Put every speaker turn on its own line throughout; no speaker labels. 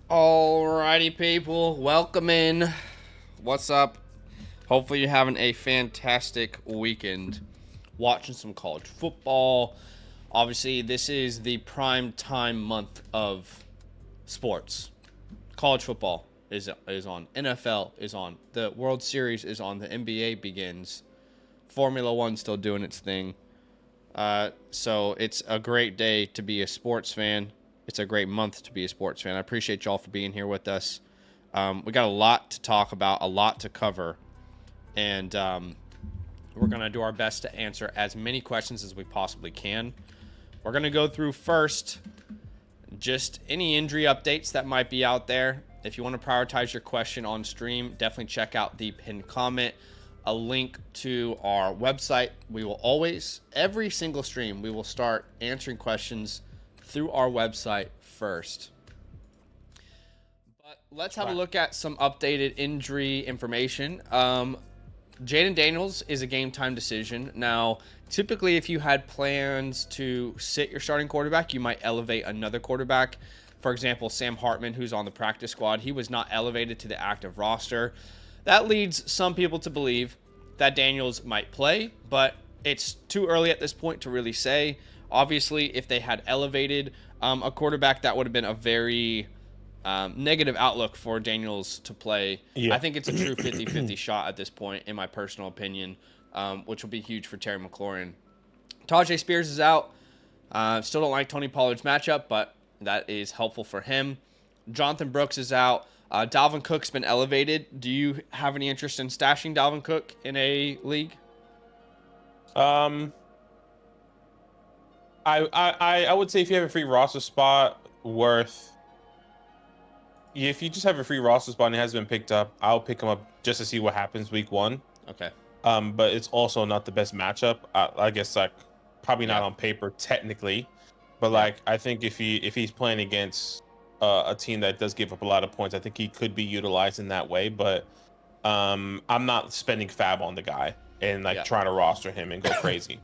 Alrighty, people, welcome in. What's up? Hopefully, you're having a fantastic weekend watching some college football. Obviously, this is the prime time month of sports. College football is on, NFL is on, the World Series is on, the NBA begins, Formula One still doing its thing. So it's a great day to be a sports fan. It's a great month to be a sports fan. I appreciate y'all for being here with us. We got a lot to talk about, a lot to cover, and we're going to do our best to answer as many questions as we possibly can. We're going to go through first just any injury updates that might be out there. If you want to prioritize your question on stream, definitely check out the pinned comment. A link to our website. We will always, every single stream, we will start answering questions through our website first. But let's have a look at some updated injury information. Jayden Daniels is a game time decision. Now, typically if you had plans to sit your starting quarterback, you might elevate another quarterback. For example, Sam Hartman, who's on the practice squad, he was not elevated to the active roster. That leads some people to believe that Daniels might play, but it's too early at this point to really say. Obviously, if they had elevated a quarterback, that would have been a very negative outlook for Daniels to play. Yeah. I think it's a true 50-50 shot at this point, in my personal opinion, which will be huge for Terry McLaurin. Tyjae Spears is out. Still don't like Tony Pollard's matchup, but that is helpful for him. Jonathan Brooks is out. Dalvin Cook's been elevated. Do you have any interest in stashing Dalvin Cook in a league?
I would say if you have a free roster spot if you just have a free roster spot and it hasn't been picked up, I'll pick him up just to see what happens week one.
Okay.
But it's also not the best matchup. I guess probably not on paper technically, but I think if he's playing against a team that does give up a lot of points, I think he could be utilized in that way. But I'm not spending fab on the guy and trying to roster him and go crazy.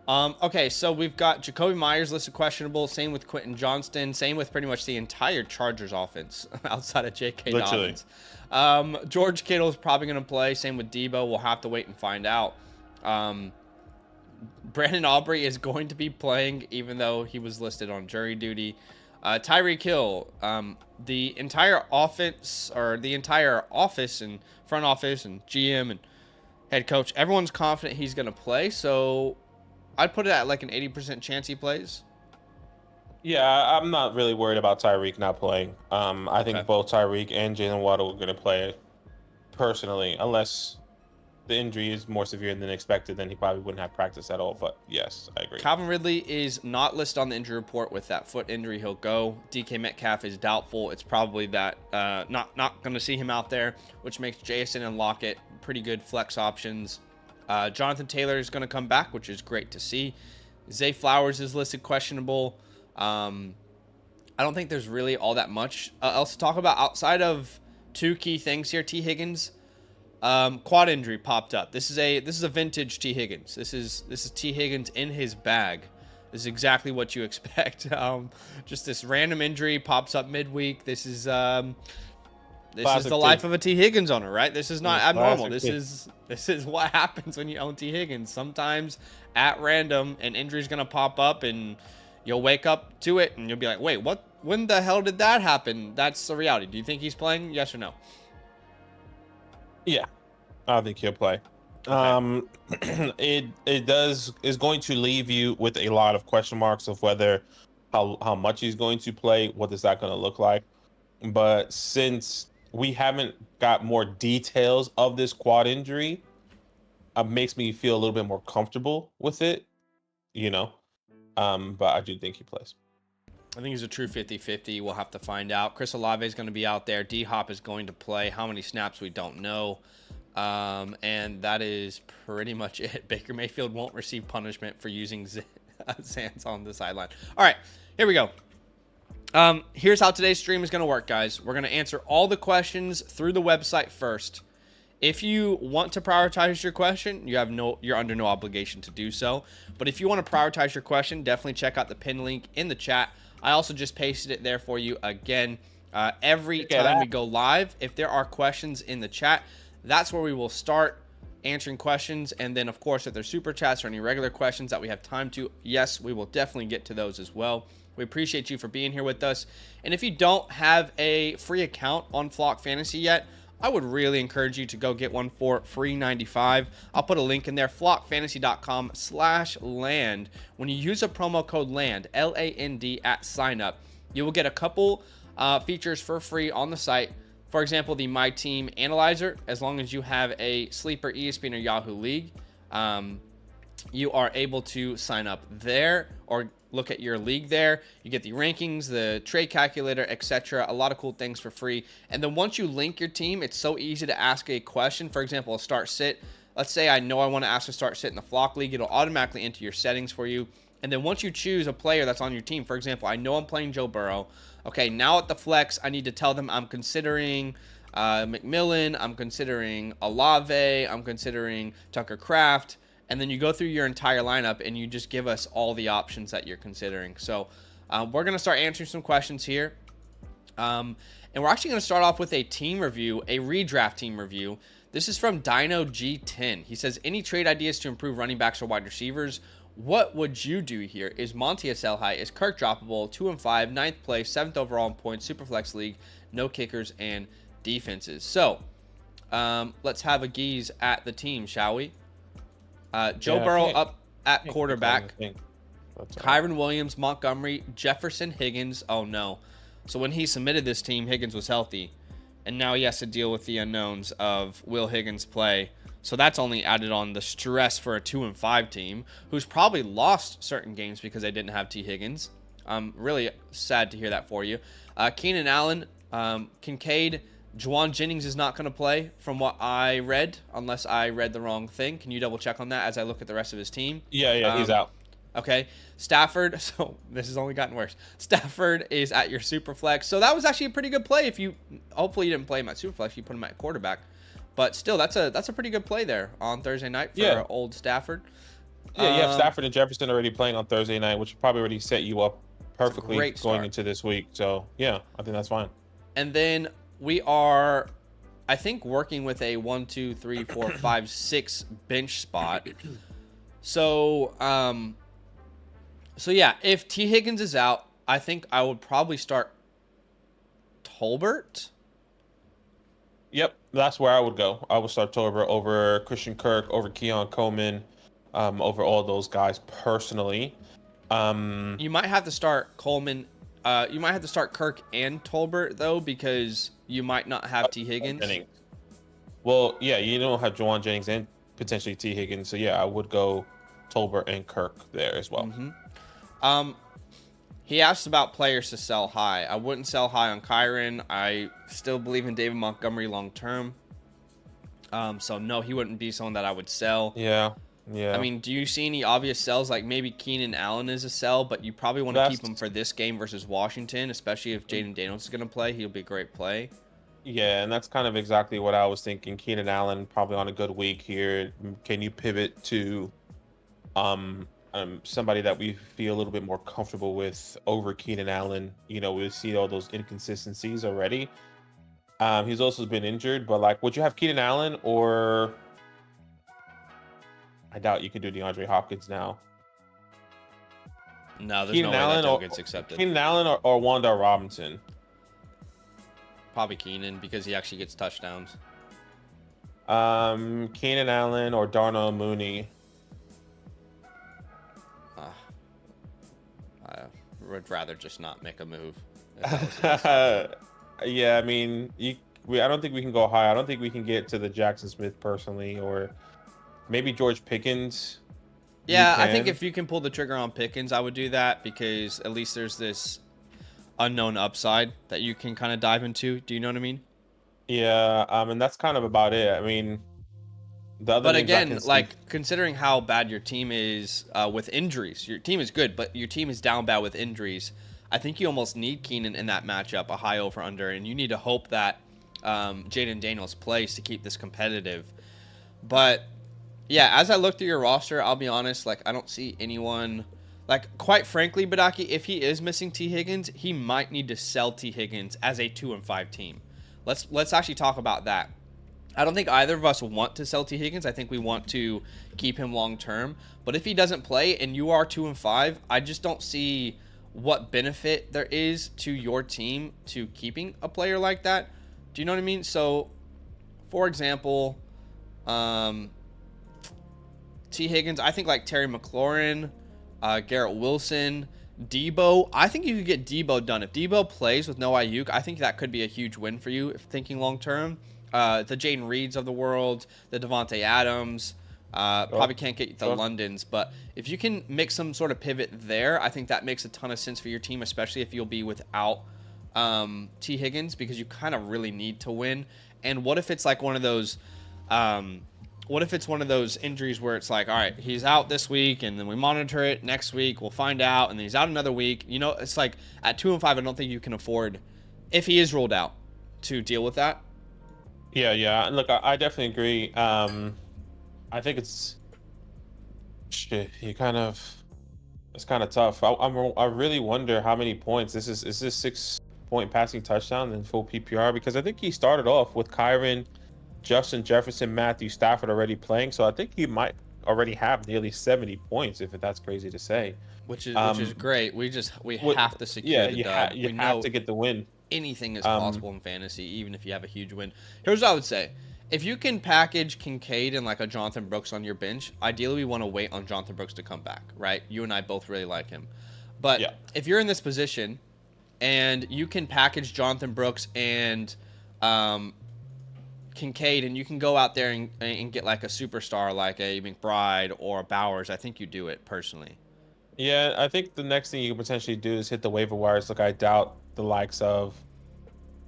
Okay, so we've got Jacoby Myers listed questionable. Same with Quentin Johnston. Same with pretty much the entire Chargers offense outside of J.K. Dobbins. George Kittle is probably going to play. Same with Debo. We'll have to wait and find out. Brandon Aubrey is going to be playing, even though he was listed on jury duty. Tyreek Hill, the entire offense, or the entire office and front office and GM and head coach, everyone's confident he's going to play. So I'd put it at like an 80% chance he plays.
Yeah, I'm not really worried about Tyreek not playing. I think both Tyreek and Jalen Waddle are going to play personally, unless the injury is more severe than expected, then he probably wouldn't have practice at all. But yes, I agree.
Calvin Ridley is not listed on the injury report. With that foot injury, he'll go. DK Metcalf is doubtful. It's probably that not going to see him out there, which makes Jason and Lockett pretty good flex options. Jonathan Taylor is going to come back, which is great to see. Zay Flowers is listed questionable. I don't think there's really all that much else to talk about outside of two key things here. T. Higgins. Quad injury popped up. This is a vintage T. Higgins. This is T. Higgins in his bag. This is exactly what you expect. Just this random injury pops up midweek. This is the life of a T. Higgins owner, right? This is not abnormal. This is what happens when you own T. Higgins. Sometimes at random an injury is gonna pop up and you'll wake up to it and you'll be like, wait, what? When the hell did that happen? That's the reality. Do you think he's playing? Yes or no?
Yeah, I think he'll play. Okay. Is going to leave you with a lot of question marks of whether how much he's going to play, what is that going to look like. But since we haven't got more details of this quad injury, it makes me feel a little bit more comfortable with it, but I do think he plays.
I think he's a true 50-50. We'll have to find out. Chris Olave is going to be out there. D-Hop is going to play. How many snaps, we don't know. And that is pretty much it. Baker Mayfield won't receive punishment for using Zans on the sideline. All right, here we go. Here's how today's stream is going to work, guys. We're going to answer all the questions through the website first. If you want to prioritize your question, you're under no obligation to do so. But if you want to prioritize your question, definitely check out the pin link in the chat. I also just pasted it there for you again. Every time we go live, if there are questions in the chat, that's where we will start answering questions. And then, of course, if there's super chats or any regular questions that we have time to, yes, we will definitely get to those as well. We appreciate you for being here with us. And if you don't have a free account on Flock Fantasy yet, I would really encourage you to go get one for free $95. I'll put a link in there, flockfantasy.com/land. When you use a promo code LAND, LAND at sign up, you will get a couple features for free on the site. For example, the My Team Analyzer, as long as you have a Sleeper, ESPN, or Yahoo League, you are able to sign up there or look at your league there. You get the rankings, the trade calculator, etc. A lot of cool things for free. And then once you link your team, it's so easy to ask a question. For example, a start sit. Let's say I know I want to ask a start sit in the Flock League. It'll automatically enter your settings for you. And then once you choose a player that's on your team, for example, I know I'm playing Joe Burrow. Okay, now at the flex, I need to tell them I'm considering McMillan, I'm considering Olave, I'm considering Tucker Kraft. And then you go through your entire lineup and you just give us all the options that you're considering. So we're going to start answering some questions here. And we're actually going to start off with a team review, a redraft team review. This is from Dino G10. He says, any trade ideas to improve running backs or wide receivers? What would you do here? Is Monty a sell high? Is Kirk droppable? 2-5, 9th place, 7th overall in points, Superflex League, no kickers and defenses. So let's have a geese at the team, shall we? Joe Burrow up at quarterback. Kyren Williams, Montgomery, Jefferson, Higgins. Oh, no. So when he submitted this team, Higgins was healthy. And now he has to deal with the unknowns of will Higgins play. So that's only added on the stress for a 2-5 team who's probably lost certain games because they didn't have T. Higgins. I'm really sad to hear that for you. Keenan Allen, Kincaid, Juwan Jennings is not going to play from what I read, unless I read the wrong thing. Can you double check on that as I look at the rest of his team?
Yeah, he's out.
Okay. Stafford, so this has only gotten worse. Stafford is at your super flex. So that was actually a pretty good play. Hopefully you didn't play him at super flex, you put him at quarterback. But still, that's a pretty good play there on Thursday night for old Stafford.
Yeah, you have Stafford and Jefferson already playing on Thursday night, which probably already set you up perfectly going into this week. So yeah, I think that's fine.
And then we are, I think, working with a 1, 2, 3, 4, 5, 6 bench spot. So, yeah, if T. Higgins is out, I think I would probably start Tolbert.
Yep, that's where I would go. I would start Tolbert over Christian Kirk, over Keon Coleman, over all those guys personally.
You might have to start Coleman. You might have to start Kirk and Tolbert, though, because you might not have T. Higgins.
Well, yeah, you don't have Juwan Jennings and potentially T. Higgins. So, yeah, I would go Tolbert and Kirk there as well.
Mm-hmm. He asked about players to sell high. I wouldn't sell high on Kyren. I still believe in David Montgomery long term. So, no, he wouldn't be someone that I would sell.
Yeah.
I mean, do you see any obvious sells? Like maybe Keenan Allen is a sell, but you probably want to keep him for this game versus Washington, especially if Jaden Daniels is going to play. He'll be a great play.
Yeah, and that's kind of exactly what I was thinking. Keenan Allen probably on a good week here. Can you pivot to somebody that we feel a little bit more comfortable with over Keenan Allen? You know, we see all those inconsistencies already. He's also been injured, but like, would you have Keenan Allen or... I doubt you can do DeAndre Hopkins now.
No, there's no way that deal gets accepted.
Keenan Allen or Wanda Robinson?
Probably Keenan because he actually gets touchdowns.
Keenan Allen or Darnell Mooney?
I would rather just not make a move.
Yeah, I mean, I don't think we can go high. I don't think we can get to the Jackson Smith personally, or maybe George Pickens.
Yeah, I think if you can pull the trigger on Pickens, I would do that because at least there's this unknown upside that you can kind of dive into. Do you know what I mean?
Yeah, and that's kind of about it. I mean,
but again, like considering how bad your team is with injuries, your team is good, but your team is down bad with injuries. I think you almost need Keenan in that matchup, a high over under, and you need to hope that Jaden Daniels plays to keep this competitive. But yeah, as I look through your roster, I'll be honest, like I don't see anyone Like, quite frankly, Badaki, if he is missing T. Higgins, he might need to sell T. Higgins as a 2-5 team. Let's actually talk about that. I don't think either of us want to sell T. Higgins. I think we want to keep him long term. But if he doesn't play and you are 2-5, I just don't see what benefit there is to your team to keeping a player like that. Do you know what I mean? So, for example, T. Higgins, I think like Terry McLaurin, Garrett Wilson, Debo. I think you could get Debo done. If Debo plays with no Ayuk, I think that could be a huge win for you if thinking long term. The Jaden Reeds of the world, the Devontae Adams. Probably can't get the Londons, but if you can make some sort of pivot there, I think that makes a ton of sense for your team, especially if you'll be without T. Higgins, because you kind of really need to win. And what if it's like one of those injuries where it's like, all right, he's out this week, and then we monitor it next week, we'll find out, and then he's out another week. You know, it's like at 2-5, I don't think you can afford, if he is ruled out, to deal with that.
Yeah. Look, I definitely agree. I think it's shit. It's kind of tough. I really wonder how many points this is. Is this 6-point passing touchdown in full PPR? Because I think he started off with Kyron, Justin Jefferson, Matthew Stafford already playing. So I think he might already have nearly 70 points, if that's crazy to say.
Which is great. We have to secure the dub.
You have to get the win.
Anything is possible in fantasy, even if you have a huge win. Here's what I would say. If you can package Kincaid and like a Jonathan Brooks on your bench, ideally we want to wait on Jonathan Brooks to come back, right? You and I both really like him. But if you're in this position and you can package Jonathan Brooks and Kincaid, and you can go out there and get like a superstar like a McBride or a Bowers, I think you do it personally.
Yeah, I think the next thing you could potentially do is hit the waiver wires. Look, I doubt the likes of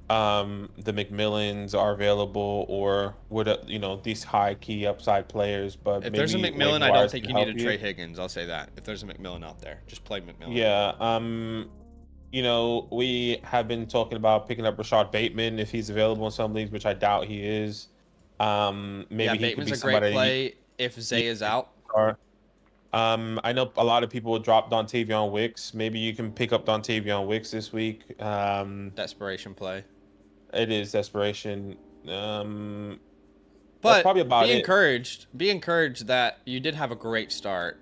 the McMillans are available, or would these high key upside players. But
if there's a McMillan, I don't think you need to trade Higgins. I'll say that. If there's a McMillan out there, just play McMillan.
Yeah. We have been talking about picking up Rashad Bateman if he's available in some leagues, which I doubt he is. Maybe he could be
Bateman's a great play if Zay is out.
I know a lot of people will drop Dontavion Wicks. Maybe you can pick up Dontavion Wicks this week.
Desperation play.
It is desperation.
But
that's probably about it.
Be encouraged that you did have a great start.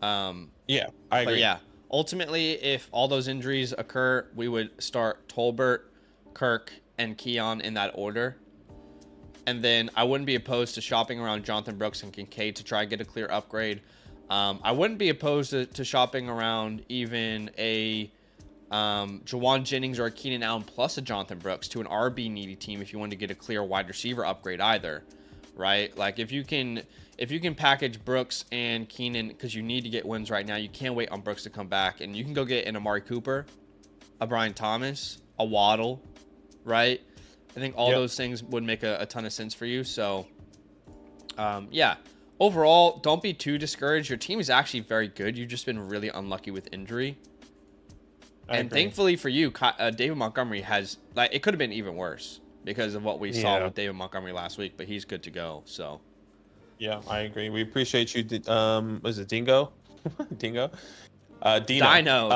Yeah, I agree.
But yeah, ultimately, if all those injuries occur, we would start Tolbert, Kirk, and Keon in that order. And then I wouldn't be opposed to shopping around Jonathan Brooks and Kincaid to try and get a clear upgrade. I wouldn't be opposed to shopping around even a Jawan Jennings or a Keenan Allen plus a Jonathan Brooks to an RB needy team if you want to get a clear wide receiver upgrade either, right? Like if you can package Brooks and Keenan because you need to get wins right now, you can't wait on Brooks to come back, and you can go get an Amari Cooper, a Brian Thomas, a Waddle, right? I think all those things would make a ton of sense for you. So, overall, don't be too discouraged. Your team is actually very good. You've just been really unlucky with injury. And thankfully for you, David Montgomery has, like, it could have been even worse because of what we saw with David Montgomery last week, but he's good to go. So,
yeah, I agree. We appreciate you. Was it Dingo? Dingo?
Dino.
Dino.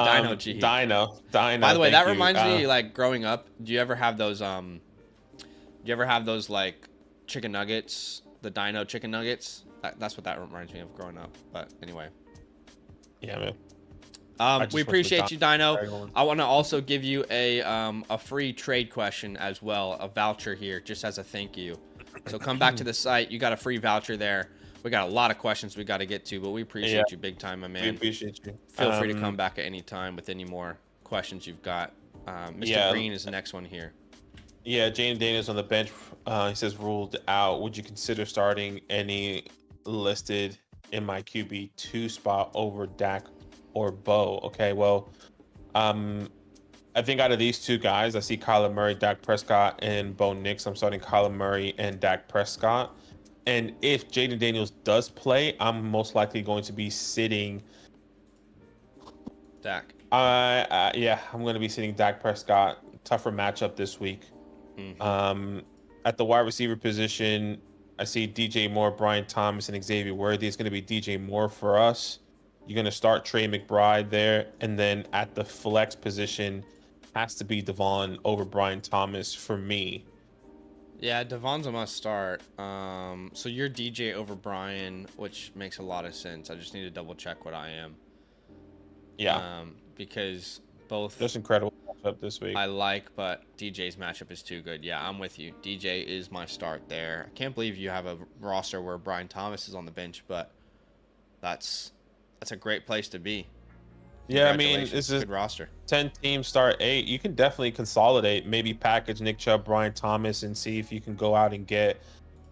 By the way, that reminds me, like, growing up, do you ever have those like chicken nuggets, the Dino chicken nuggets? That's what that reminds me of growing up. But anyway.
Yeah, man.
We appreciate you, Dino. I want to also give you a free trade question as well, a voucher here, just as a thank you. So come back to the site. You got a free voucher there. We got a lot of questions we got to get to, but we appreciate you big time, my man.
We appreciate you.
Feel free to come back at any time with any more questions you've got. Mr. Green is the next one here.
Yeah, Jaden Daniels on the bench. He says ruled out. Would you consider starting any listed in my QB2 spot over Dak or Bo? Okay, well, I think out of these two guys, I see Kyler Murray, Dak Prescott, and Bo Nix. I'm starting Kyler Murray and Dak Prescott. And if Jaden Daniels does play, I'm most likely going to be sitting
Dak.
I'm going to be sitting Dak Prescott. Tougher matchup this week. Mm-hmm. At the wide receiver position, I see DJ Moore, Brian Thomas, and Xavier Worthy. It's going to be DJ Moore for us. You're going to start Trey McBride there. And then at the flex position, has to be Devon over Brian Thomas for me.
Yeah, Devon's a must start. So you're DJ over Brian, which makes a lot of sense. I just need to double check what I am.
Yeah.
Because both
Just incredible matchup this week.
I like, but DJ's matchup is too good. Yeah, I'm with you. DJ is my start there. I can't believe you have a roster where Brian Thomas is on the bench, but that's a great place to be.
Yeah, I mean, this is
good roster.
10 teams start 8. You can definitely consolidate, maybe package Nick Chubb, Brian Thomas, and see if you can go out and get,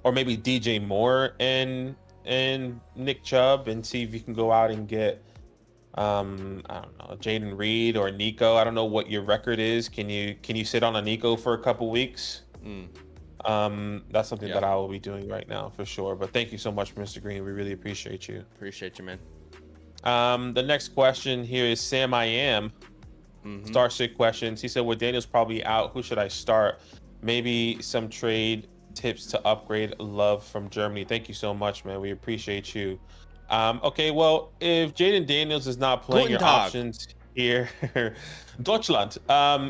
or maybe DJ Moore and Nick Chubb, and see if you can go out and get I don't know, Jaden Reed or Nico. I don't know what your record is. Can you sit on a Nico for a couple weeks? That's something that I will be doing right now for sure. But thank you so much, Mr. Green. We really appreciate you.
Appreciate you, man.
The next question here is Sam I Am. Star Sick questions. He said, with Daniels probably out, who should I start? Maybe some trade tips to upgrade. Love from Germany. Thank you so much, man. We appreciate you. Okay, well, if Jaden Daniels is not playing, your options here, Deutschland,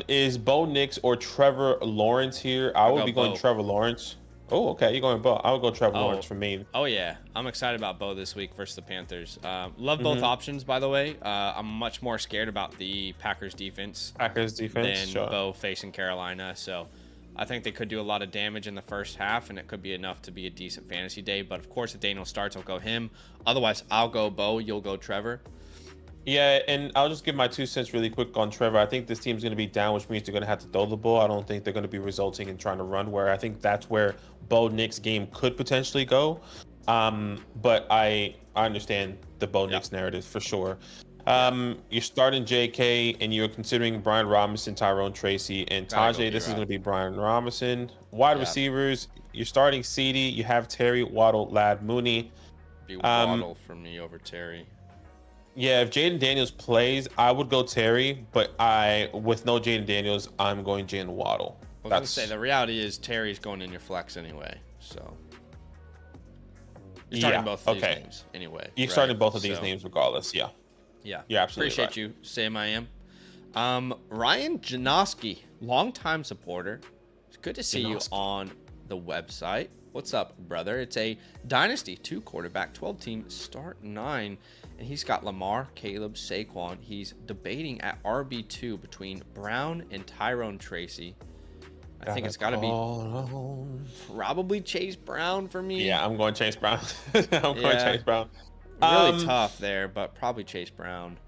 is Bo Nix or Trevor Lawrence here? I would be going Trevor Lawrence. Oh, okay, you're going Bo. I would go Trevor Lawrence for me.
Oh, yeah. I'm excited about Bo this week versus the Panthers. Love both options, by the way. I'm much more scared about the Packers defense. Than Bo facing Carolina, so I think they could do a lot of damage in the first half, and it could be enough to be a decent fantasy day. But, of course, if Daniel starts, I'll go him. Otherwise, I'll go Bo. You'll go Trevor.
Yeah, and I'll just give my 2 cents really quick on Trevor. I think this team's going to be down, which means they're going to have to throw the ball. I don't think they're going to be resulting in trying to run, where I think that's where Bo Nix game could potentially go. But I understand the Bo Nix narrative for sure. You're starting JK and you're considering Brian Robinson, Tyrone Tracy, and Tajay. This is going to be Brian Robinson. Wide receivers, you're starting CD. You have Terry, Waddle, Ladd, Mooney.
Be Waddle for me over Terry.
Yeah, if Jaden Daniels plays, I would go Terry, but with no Jaden Daniels, I'm going Jalen Waddle.
I was going to say, the reality is Terry's going in your flex anyway, so. You're starting both of these names anyway.
You're starting both of these names regardless, yeah.
Yeah.
You're absolutely
Appreciate you, Sam I Am. Ryan Janoski, longtime supporter. It's good to see you on the website. What's up, brother? It's a Dynasty 2 quarterback, 12 team, start 9. And he's got Lamar, Caleb, Saquon. He's debating at RB2 between Brown and Tyrone Tracy. I think it's got to be probably Chase Brown for me.
Yeah, I'm going Chase Brown. I'm going Chase Brown.
Really tough there, but probably Chase Brown.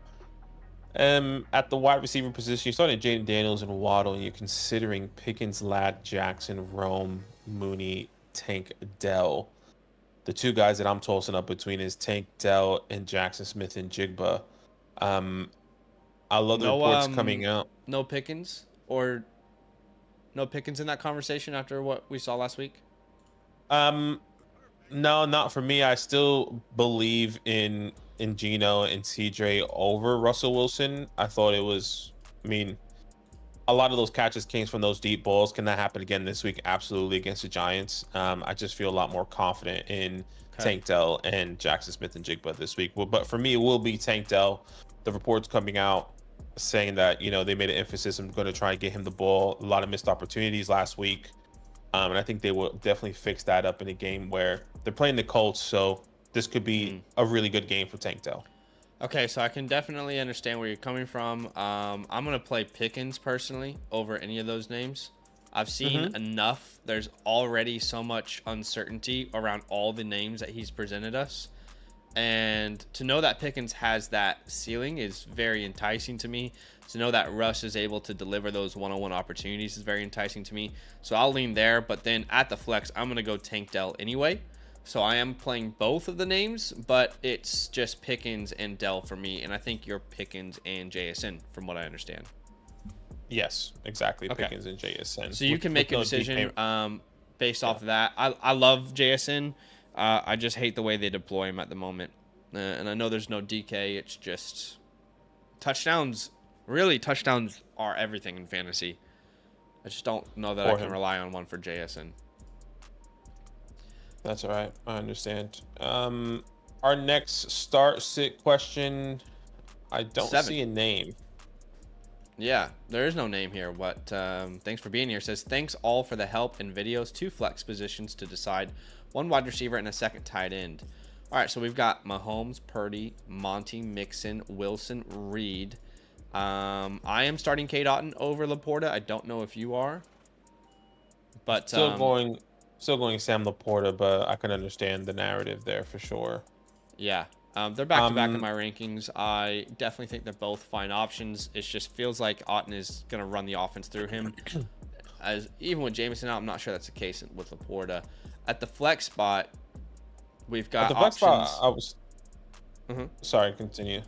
At the wide receiver position, you're starting Jaden Daniels and Waddle, and you're considering Pickens, Ladd, Jackson, Rome, Mooney, Tank, Dell. The 2 guys that I'm tossing up between is Tank Dell and Jackson Smith and Jigba. I love the reports coming out.
No Pickens in that conversation after what we saw last week?
No, not for me. I still believe in Geno and CJ over Russell Wilson. I thought it was, a lot of those catches came from those deep balls. Can that happen again this week? Absolutely, against the Giants. I just feel a lot more confident in Tank Dell and Jackson Smith and Jigba this week. But for me, it will be Tank Dell. The reports coming out saying that, they made an emphasis on going to try and get him the ball. A lot of missed opportunities last week. And I think they will definitely fix that up in a game where they're playing the Colts. So this could be a really good game for Tank Dell.
Okay, so I can definitely understand where you're coming from. I'm going to play Pickens personally over any of those names. I've seen enough. There's already so much uncertainty around all the names that he's presented us. And to know that Pickens has that ceiling is very enticing to me. To know that Russ is able to deliver those one-on-one opportunities is very enticing to me. So I'll lean there. But then at the flex, I'm going to go Tank Dell anyway. So I am playing both of the names, but it's just Pickens and Dell for me. And I think you're Pickens and JSN from what I understand.
Yes, exactly. Okay. Pickens and JSN.
So you can make a decision based off of that. I love JSN. I just hate the way they deploy him at the moment. And I know there's no DK. It's just touchdowns. Really, touchdowns are everything in fantasy. I just don't know that I can rely on one for JSN.
That's all right. I understand. All Our next start sit question, I don't
7.
see a name.
Yeah, there is no name here. What? Thanks for being here. Says thanks all for the help and videos. 2 flex positions to decide, 1 wide receiver and a 2nd tight end. All right, so we've got Mahomes, Purdy, Monty, Mixon, Wilson, Reed. I am starting K. Dotton over Laporta. I don't know if you are, but
Still going Sam Laporta, but I can understand the narrative there for sure.
Yeah. They're back to back in my rankings. I definitely think they're both fine options. It just feels like Otton is going to run the offense through him. As even with Jameson out, I'm not sure that's the case with Laporta. At the flex spot, we've got options.
I was. Sorry, continue.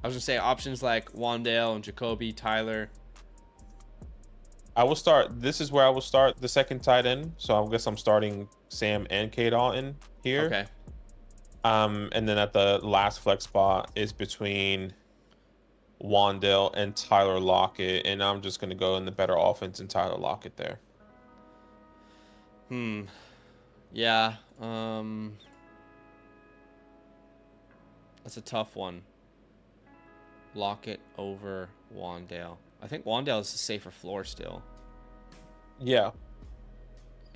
I was going to say options like Wandale and Jacoby, Tyler.
I will start. This is where I will start the 2nd tight end. So I guess I'm starting Sam and K. Dalton here.
Okay.
And then at the last flex spot is between Wandale and Tyler Lockett, and I'm just gonna go in the better offense and Tyler Lockett there.
Yeah. That's a tough one. Lockett over Wandale. I think Wandale is a safer floor still.
Yeah.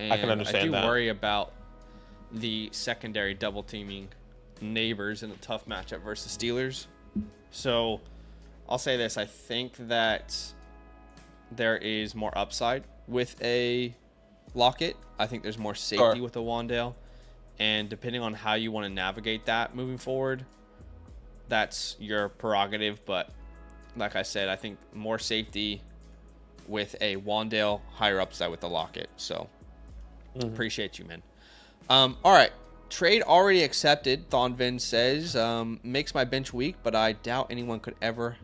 And
I can understand that.
I do worry about the secondary double teaming neighbors in a tough matchup versus Steelers. So I'll say this. I think that there is more upside with a Lockett. I think there's more safety with a Wandale. And depending on how you want to navigate that moving forward, that's your prerogative. But like I said, I think more safety with a Wandale, higher upside with the Lockett. So appreciate you, man. All right. Trade already accepted, Thonvin says. Makes my bench weak, but I doubt anyone could ever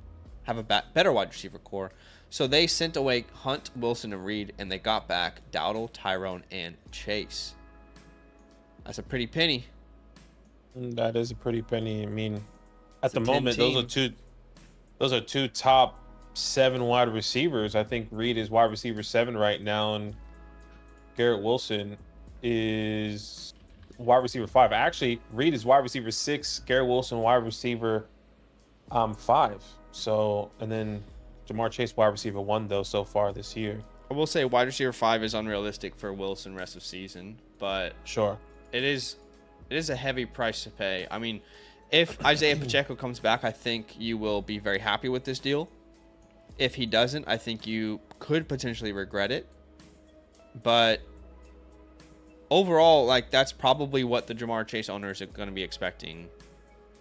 have a better wide receiver core. So they sent away Hunt, Wilson, and Reed, and they got back Dowdle, Tyrone, and Chase. That's a pretty penny.
That is a pretty penny. I mean, at the
10
moment,
team.
those are two top 7 wide receivers. I think Reed is wide receiver 7 right now, and Garrett Wilson is wide receiver 5. Actually, Reed is wide receiver 6, Garrett Wilson wide receiver 5. So, and then Jamar Chase wide receiver 1 though so far this year.
I will say wide receiver 5 is unrealistic for Wilson rest of season, but
Sure.
it is a heavy price to pay. I mean, if Isaiah Pacheco comes back, I think you will be very happy with this deal. If he doesn't, I think you could potentially regret it. But overall, like, that's probably what the Jamar Chase owners are going to be expecting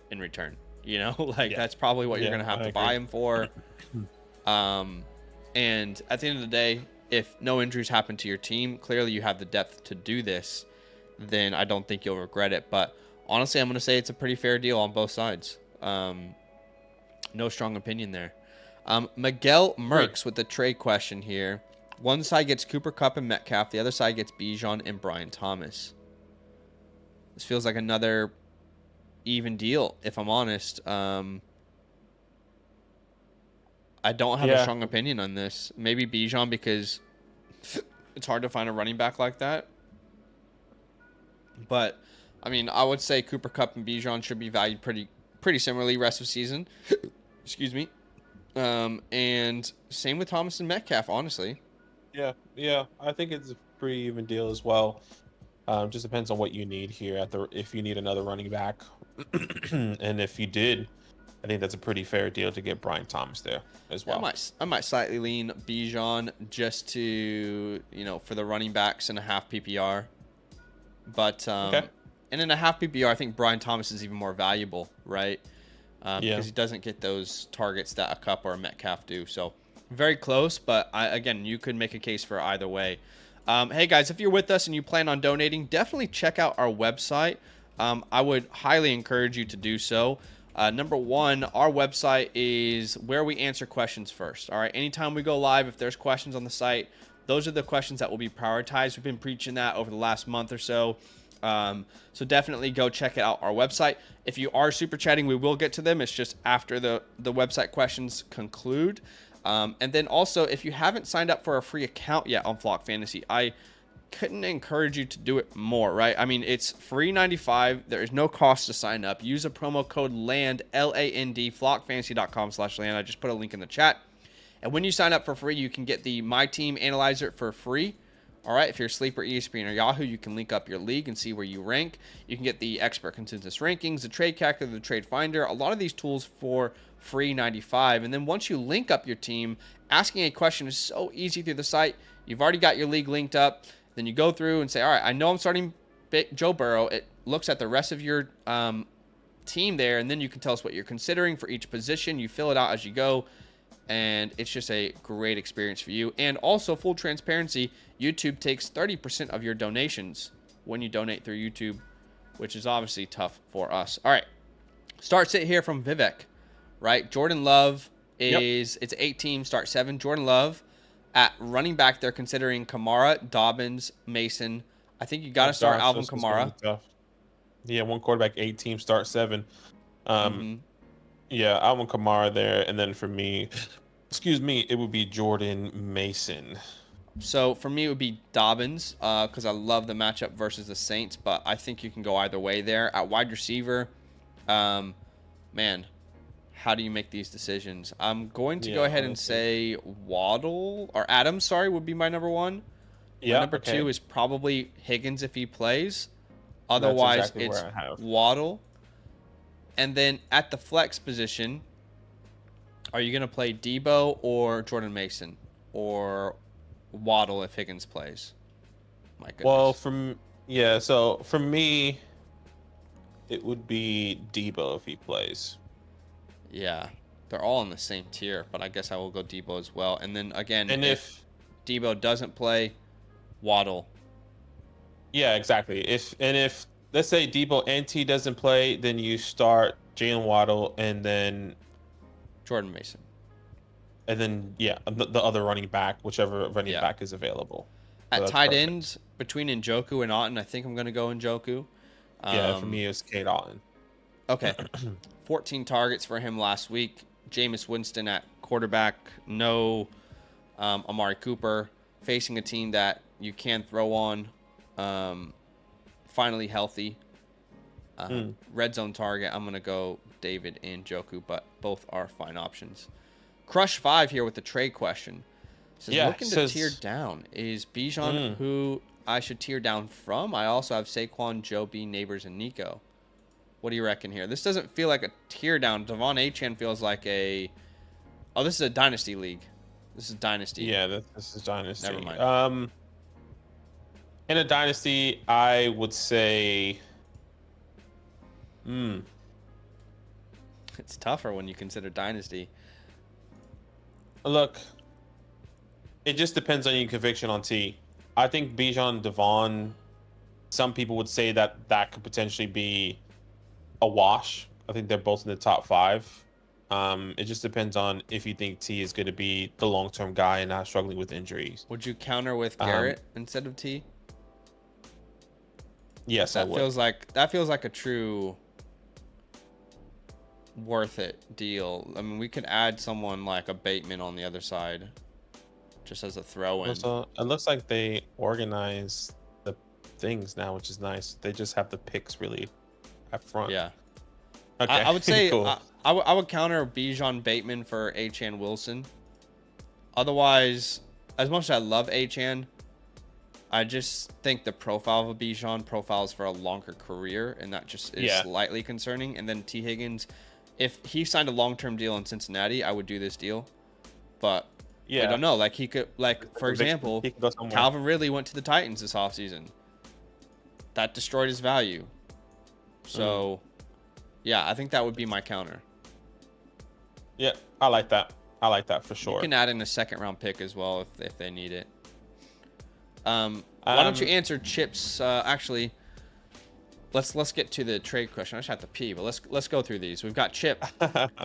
in return. You know, like, that's probably what you're going to have to buy him for. And at the end of the day, if no injuries happen to your team, clearly you have the depth to do this, then I don't think you'll regret it. But honestly, I'm going to say it's a pretty fair deal on both sides. No strong opinion there. Miguel Merks with the trade question here. One side gets Cooper Kupp and Metcalf. The other side gets Bijan and Brian Thomas. This feels like another even deal, if I'm honest. I don't have a strong opinion on this. Maybe Bijan because it's hard to find a running back like that. But, I mean, I would say Cooper Kupp and Bijan should be valued pretty similarly rest of season. Excuse me. And same with Thomas and Metcalf, honestly.
Yeah. I think it's a pretty even deal as well. Just depends on what you need here. If you need another running back, and if you did, I think that's a pretty fair deal to get Brian Thomas there as well.
I might slightly lean Bijan just to, for the running backs in a half PPR. But and in a half PPR, I think Brian Thomas is even more valuable, right? Because he doesn't get those targets that a Kupp or a Metcalf do. So very close, but again, you could make a case for either way. Hey guys, if you're with us and you plan on donating, definitely check out our website. I would highly encourage you to do so. Number one, our website is where we answer questions first. All right. Anytime we go live, if there's questions on the site, those are the questions that will be prioritized. We've been preaching that over the last month or so. So definitely go check out our website. If you are super chatting, we will get to them. It's just after the website questions conclude. And then also, if you haven't signed up for a free account yet on Flock Fantasy, I couldn't encourage you to do it more, right? I mean, it's free 95. There is no cost to sign up. Use a promo code LAND, LAND, flockfantasy.com/land. I just put a link in the chat. And when you sign up for free, you can get the My Team Analyzer for free. All right, if you're Sleeper, ESPN, or Yahoo, you can link up your league and see where you rank. You can get the expert consensus rankings, the trade calculator, the trade finder, a lot of these tools for free 95. And then once you link up your team, asking a question is so easy through the site. You've already got your league linked up. Then you go through and say, all right, I know I'm starting Joe Burrow. It looks at the rest of your team there, and then you can tell us what you're considering for each position. You fill it out as you go. And it's just a great experience for you. And also, full transparency, YouTube takes 30% of your donations when you donate through YouTube, which is obviously tough for us. All right. Start sit here from Vivek, right? Jordan Love is, it's 8 teams, start 7. Jordan Love at running back, they're considering Kamara, Dobbins, Mason. I think you got to start Alvin Kamara.
Yeah, one quarterback, 8 teams, start 7. Yeah, Alvin Kamara there. And then for me, it would be Jordan Mason.
So for me, it would be Dobbins because I love the matchup versus the Saints, but I think you can go either way there. At wide receiver, man, how do you make these decisions? I'm going to go ahead and say Waddle or Adams, would be my number 1. Yeah. Number 2 is probably Higgins if he plays. Otherwise, it's Waddle. And then at the flex position, are you going to play Debo or Jordan Mason or Waddle if Higgins plays? My goodness.
Well, so for me, it would be Debo if he plays.
Yeah, they're all in the same tier, but I guess I will go Debo as well. And then again, if Debo doesn't play, Waddle.
Yeah, exactly. If let's say Debo and T doesn't play, then you start Jalen Waddle and then
Jordan Mason.
And then, the other running back, whichever running back is available.
At tight ends, between Njoku and Otton, I think I'm going to go Njoku.
For me, it's Cade Otton.
Okay. 14 targets for him last week. Jameis Winston at quarterback. No Amari Cooper. Facing a team that you can throw on. Finally healthy. Red zone target. I'm going to go David and Njoku, but both are fine options. Crush 5 here with the trade question. Says, looking to tear down. Is Bijan who I should tear down from? I also have Saquon, Joe B, Neighbors, and Nico. What do you reckon here? This doesn't feel like a tear down. Devon Achane feels like a... Oh, this is a dynasty league. This is dynasty.
Yeah, this is dynasty.
Never mind.
In a dynasty, I would say...
It's tougher when you consider dynasty.
Look, it just depends on your conviction on T. I think Bijan, Devon, some people would say that could potentially be a wash. I think they're both in the top 5. It just depends on if you think T is going to be the long-term guy and not struggling with injuries.
Would you counter with Garrett instead of T?
Yes, I would.
That feels like a true worth it deal. I mean, we could add someone like a Bateman on the other side just as a throw-in.
So it looks like they organize the things now, which is nice. They just have the picks really up front.
Yeah.
Okay.
I would say
cool.
I would counter Bijan Bateman for Achane Wilson. Otherwise, as much as I love Achane, I just think the profile of Bijan profiles for a longer career, and that just is slightly concerning. And then T. Higgins, if he signed a long-term deal in Cincinnati, I would do this deal. But I don't know. Like he could, for example, Calvin Ridley went to the Titans this offseason. That destroyed his value. So, I think that would be my counter.
Yeah, I like that. I like that for sure.
You can add in a second-round pick as well if they need it. Why don't you answer Chip's? Actually, let's get to the trade question. I just have to pee, but let's go through these. We've got Chip,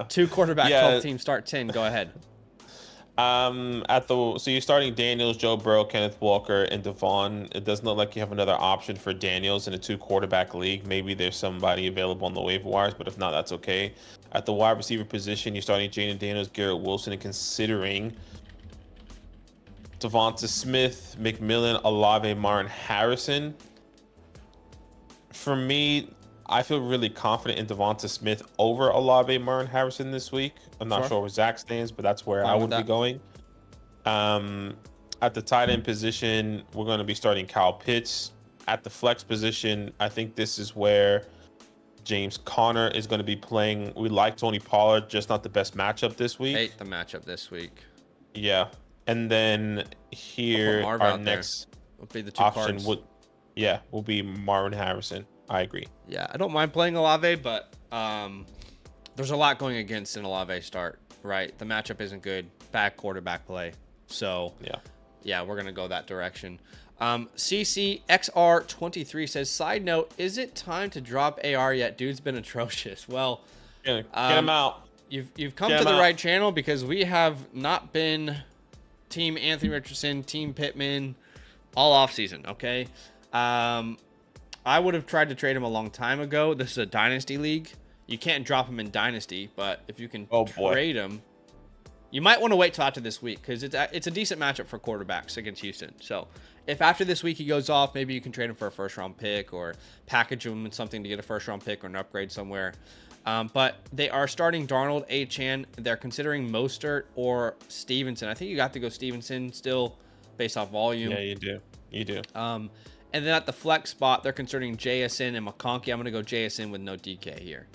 2 quarterback, 12 team start 10. Go ahead.
So you're starting Daniels, Joe Burrow, Kenneth Walker, and Devon. It doesn't look like you have another option for Daniels in a 2 quarterback league. Maybe there's somebody available on the waiver wires, but if not, that's okay. At the wide receiver position, you're starting Jaden Daniels, Garrett Wilson, and considering Devonta Smith, McMillan, Olave, Martin, Harrison. For me, I feel really confident in Devonta Smith over Olave, Martin, Harrison this week. I'm not sure where Zach stands, but that's where I
Fine with
would be
that.
going. At the tight end position, we're going to be starting Kyle Pitts. At the flex position, I think this is where James Conner is going to be playing. We like Tony Pollard, just not the best matchup this week.
Hate the matchup this week.
Yeah. And then here,
Marv
our
out there.
next
Would be the two
option
cards.
will be Marvin Harrison. I agree.
Yeah, I don't mind playing Olave, but there's a lot going against an Olave start, right? The matchup isn't good. Bad quarterback play. So, yeah, we're going to go that direction. CCXR23 says, side note, is it time to drop AR yet? Dude's been atrocious. Well,
Get him out.
You've come to the right channel because we have not been Team Anthony Richardson, Team Pittman all offseason, okay? I would have tried to trade him a long time ago. This is a Dynasty League. You can't drop him in Dynasty, but if you can trade him, you might want to wait till after this week because it's a decent matchup for quarterbacks against Houston. So if after this week he goes off, maybe you can trade him for a first-round pick or package him with something to get a first-round pick or an upgrade somewhere. But they are starting Darnold, Achane. They're considering Mostert or Stevenson. I think you got to go Stevenson still based off volume.
Yeah, you do. You do.
And then at the flex spot, they're considering JSN and McConkey. I'm going to go JSN with no DK here.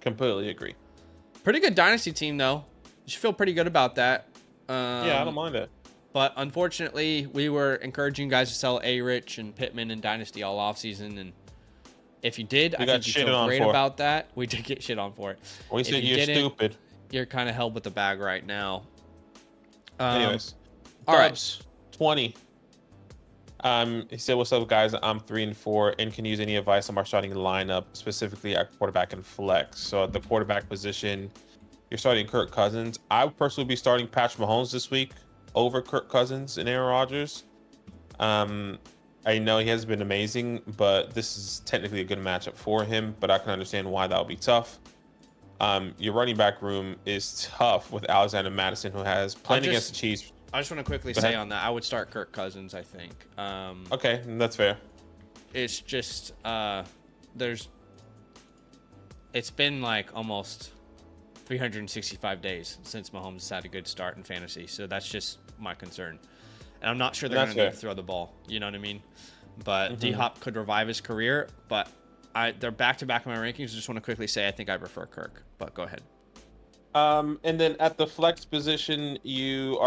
Completely agree.
Pretty good Dynasty team, though. You should feel pretty good about that.
Yeah, I don't mind it.
But unfortunately, we were encouraging you guys to sell A-Rich and Pittman and Dynasty all offseason. And if you did, I think you feel great about that. We did get shit on for it.
We said you're stupid.
You're kind of held with the bag right now.
Anyways.
All right.
20. He said, what's up, guys? I'm 3-4 and can use any advice on our starting lineup, specifically at quarterback and flex. So at the quarterback position, you're starting Kirk Cousins. I would personally be starting Patrick Mahomes this week over Kirk Cousins and Aaron Rodgers. I know he has been amazing, but this is technically a good matchup for him, but I can understand why that would be tough. Your running back room is tough with Alexander Madison, who has playing against the Chiefs.
I just want to quickly say on that, I would start Kirk Cousins, I think.
Okay, that's fair.
It's just, it's been like almost 365 days since Mahomes has had a good start in fantasy. So that's just my concern. And I'm not sure they're going to need to throw the ball. You know what I mean? But D-Hop could revive his career. But they're back-to-back in my rankings. I just want to quickly say I think I prefer Kirk. But go ahead.
And then at the flex position, you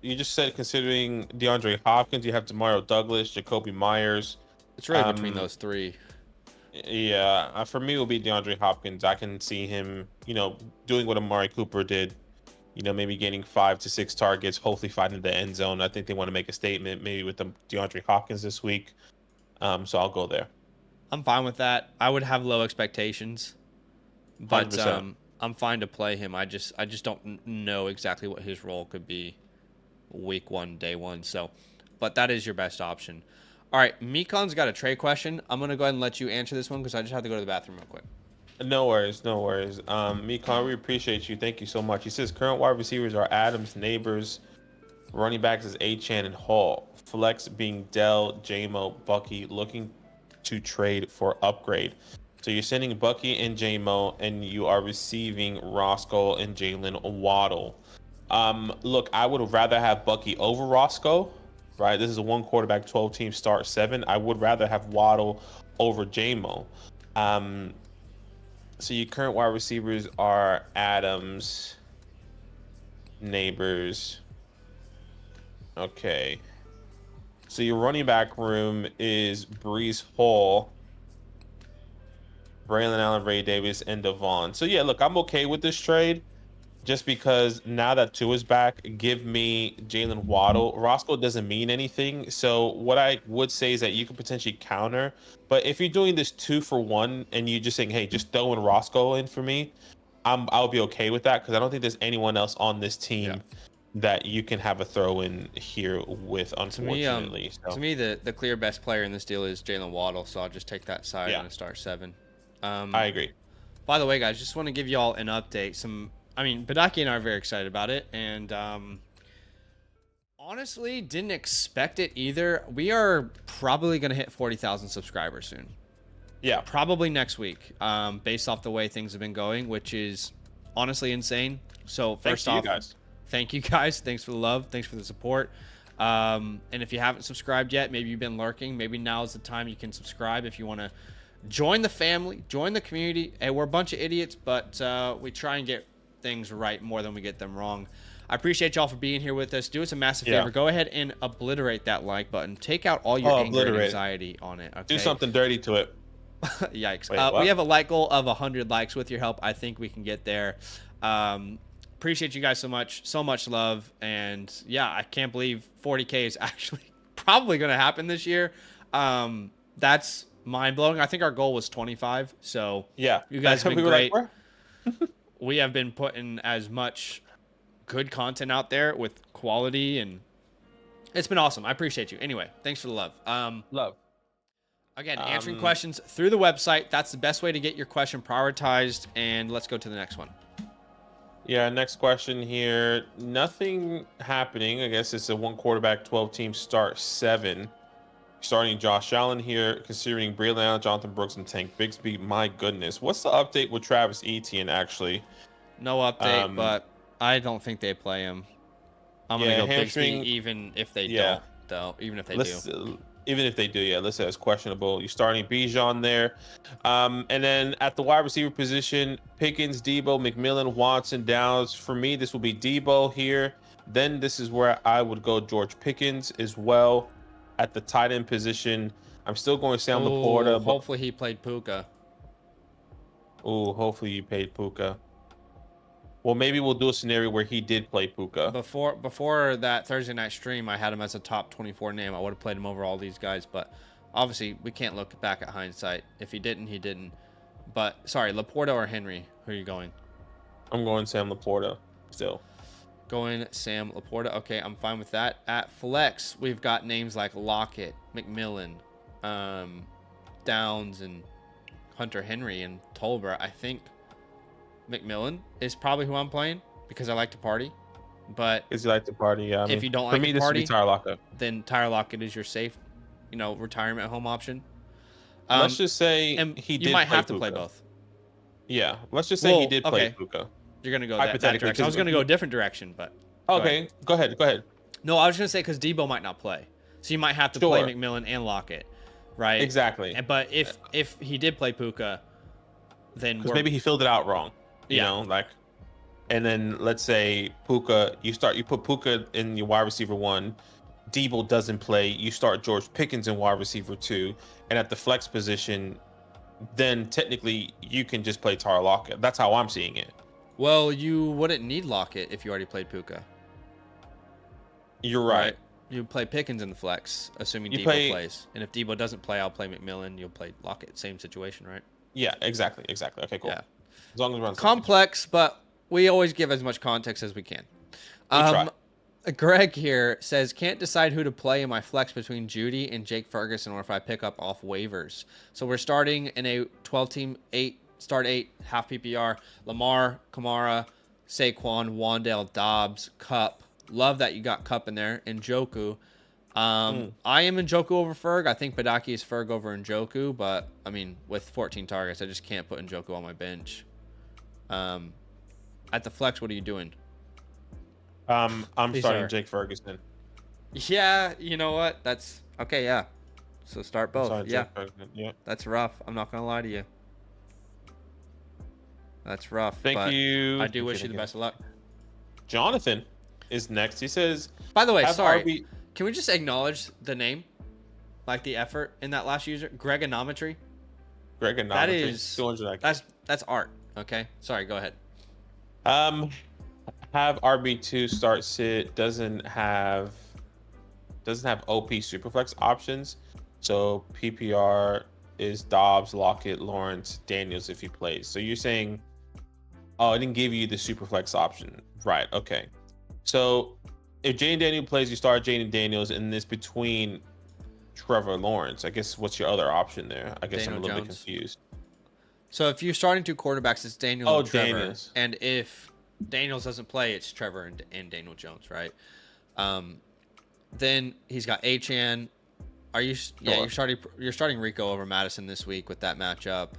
just said considering DeAndre Hopkins, you have Demario Douglas, Jacoby Myers.
It's really between those three.
Yeah, for me, it will be DeAndre Hopkins. I can see him, doing what Amari Cooper did. Maybe getting 5 to 6 targets, hopefully finding the end zone. I think they want to make a statement, maybe with DeAndre Hopkins this week. So I'll go there.
I'm fine with that. I would have low expectations, but
100%.
I'm fine to play him. I just don't know exactly what his role could be week 1, day 1. So, but that is your best option. All right, Mikon's got a trade question. I'm gonna go ahead and let you answer this one because I just have to go to the bathroom real quick.
No worries. Mikon, we appreciate you. Thank you so much. He says current wide receivers are Adams, Neighbors, running backs is Achane and Hall. Flex being Dell, JMO, Bucky, looking to trade for upgrade. So you're sending Bucky and JMO, and you are receiving Roscoe and Jalen Waddle. Look, I would rather have Bucky over Roscoe, right? This is a 1 quarterback, 12 team start 7. I would rather have Waddle over JMO. So your current wide receivers are Adams, Neighbors. Okay. So your running back room is Breece Hall, Braylon Allen, Ray Davis, and Devon. So yeah, look, I'm okay with this trade just because now that Tua is back, give me Jalen Waddle. Roscoe doesn't mean anything. So what I would say is that you could potentially counter. But if you're doing this 2-for-1 and you're just saying, hey, just throw in Roscoe in for me, I'll be okay with that because I don't think there's anyone else on this team that you can have a throw in here with, unfortunately.
To me, the clear best player in this deal is Jalen Waddle, so I'll just take that side on a start 7.
I agree.
By the way, guys, just want to give you all an update. Badaki and I are very excited about it, and Honestly, didn't expect it either. We are probably going to hit 40,000 subscribers soon.
Yeah.
Probably next week, based off the way things have been going, which is honestly insane. So first off, thank you guys. Thanks for the love. Thanks for the support. And if you haven't subscribed yet, maybe you've been lurking. Maybe now is the time you can subscribe if you want to join the family, join the community. Hey, we're a bunch of idiots, but we try and get things right more than we get them wrong. I appreciate y'all for being here with us. Do us a massive favor. Go ahead and obliterate that like button. Take out all your anger and anxiety on it. Okay?
Do something dirty to it.
Yikes. Wait, we have a like goal of 100 likes. With your help, I think we can get there. Appreciate you guys so much. So much love. And yeah, I can't believe 40K is actually probably going to happen this year. That's mind-blowing. I think our goal was 25. So
yeah,
you guys have been great. We have been putting as much good content out there with quality, and it's been awesome. I appreciate you. Anyway, thanks for the love.
Love.
Again, answering questions through the website. That's the best way to get your question prioritized. And let's go to the next one.
Yeah, next question here. Nothing happening. I guess it's a 1 quarterback, 12 team start 7. Starting Josh Allen here, considering Braylon Allen, Jonathan Brooks, and Tank Bigsby. My goodness. What's the update with Travis Etienne, actually?
No update, but I don't think they play him. I'm going to go Bigsby even if they don't, though. Even if they do.
Even if they do, yeah, let's say it's questionable. You're starting Bijan there. And then at the wide receiver position, Pickens, Debo, McMillan, Watson, Downs. For me, this will be Debo here. Then this is where I would go George Pickens as well. At the tight end position, I'm still going Sam Laporta.
Hopefully he played Puka.
Oh, hopefully you paid Puka. Well, maybe we'll do a scenario where he did play Puka.
Before that Thursday night stream, I had him as a top 24 name. I would have played him over all these guys, but obviously we can't look back at hindsight. If he didn't, he didn't. But sorry, Laporta or Henry? Who are you going?
I'm going Sam Laporta still.
Going Sam Laporta. Okay, I'm fine with that. At flex, we've got names like Lockett, McMillan, Downs, and Hunter Henry and Tolbert. I think McMillan is probably who I'm playing because I like to party. But
because you like to party, yeah.
If you don't like to party,
this would be Tyler Lockett.
Then Tyler Lockett is your safe, retirement home option.
Let's just say
you might have to play both.
Yeah, let's just say he did play Puka.
You're gonna go that direction. I was gonna go a different direction, but
okay, go ahead.
No, I was gonna say because Debo might not play, so you might have to play McMillan and Lockett, right?
Exactly.
But if he did play Puka, then
because maybe he filled it out wrong. You know, and then let's say Puka, you put Puka in your wide receiver 1, Debo doesn't play, you start George Pickens in wide receiver 2, and at the flex position, then technically you can just play Tyler Lockett. That's how I'm seeing it.
Well, you wouldn't need Lockett if you already played Puka.
You're right.
You play Pickens in the flex, assuming Debo plays. And if Debo doesn't play, I'll play McMillan. You'll play Lockett. Same situation, right?
Yeah, exactly. Okay, cool.
Yeah.
As long as we're on
complex, but we always give as much context as we can. Greg here says, can't decide who to play in my flex between Judy and Jake Ferguson or if I pick up off waivers. So we're starting in a 12-team, 8, half PPR. Lamar, Kamara, Saquon, Wandale, Dobbs, Kupp. Love that you got Kupp in there. And Njoku. I am Njoku over Ferg. I think Badaki is Ferg over Njoku, but I mean, with 14 targets, I just can't put Njoku on my bench. At the flex, what are you doing?
I'm starting Jake Ferguson.
Yeah, you know what? That's okay. Yeah, so start both. Yeah, that's rough. I'm not gonna lie to you. That's rough.
Thank you.
I do wish you the best of luck.
Jonathan is next. He says,
by the way, sorry. Can we just acknowledge the name, like the effort in that last user, Gregonometry?
Gregonometry.
That is that's art. Okay, sorry. Go ahead.
Have RB2 start sit doesn't have OP Superflex options, so PPR is Dobbs, Lockett, Lawrence, Daniels if he plays. So you're saying, oh, it didn't give you the Superflex option, right? Okay, so if Jaden Daniels plays, you start Jaden Daniels, and this between Trevor Lawrence. I guess what's your other option there? I guess I'm a little bit confused.
So if you're starting 2 quarterbacks, it's Daniels and Trevor.
Daniels.
And if Daniels doesn't play, it's Trevor and Daniel Jones, right? Then he's got Achan. Are you? Yeah, you're starting Rico over Madison this week with that matchup.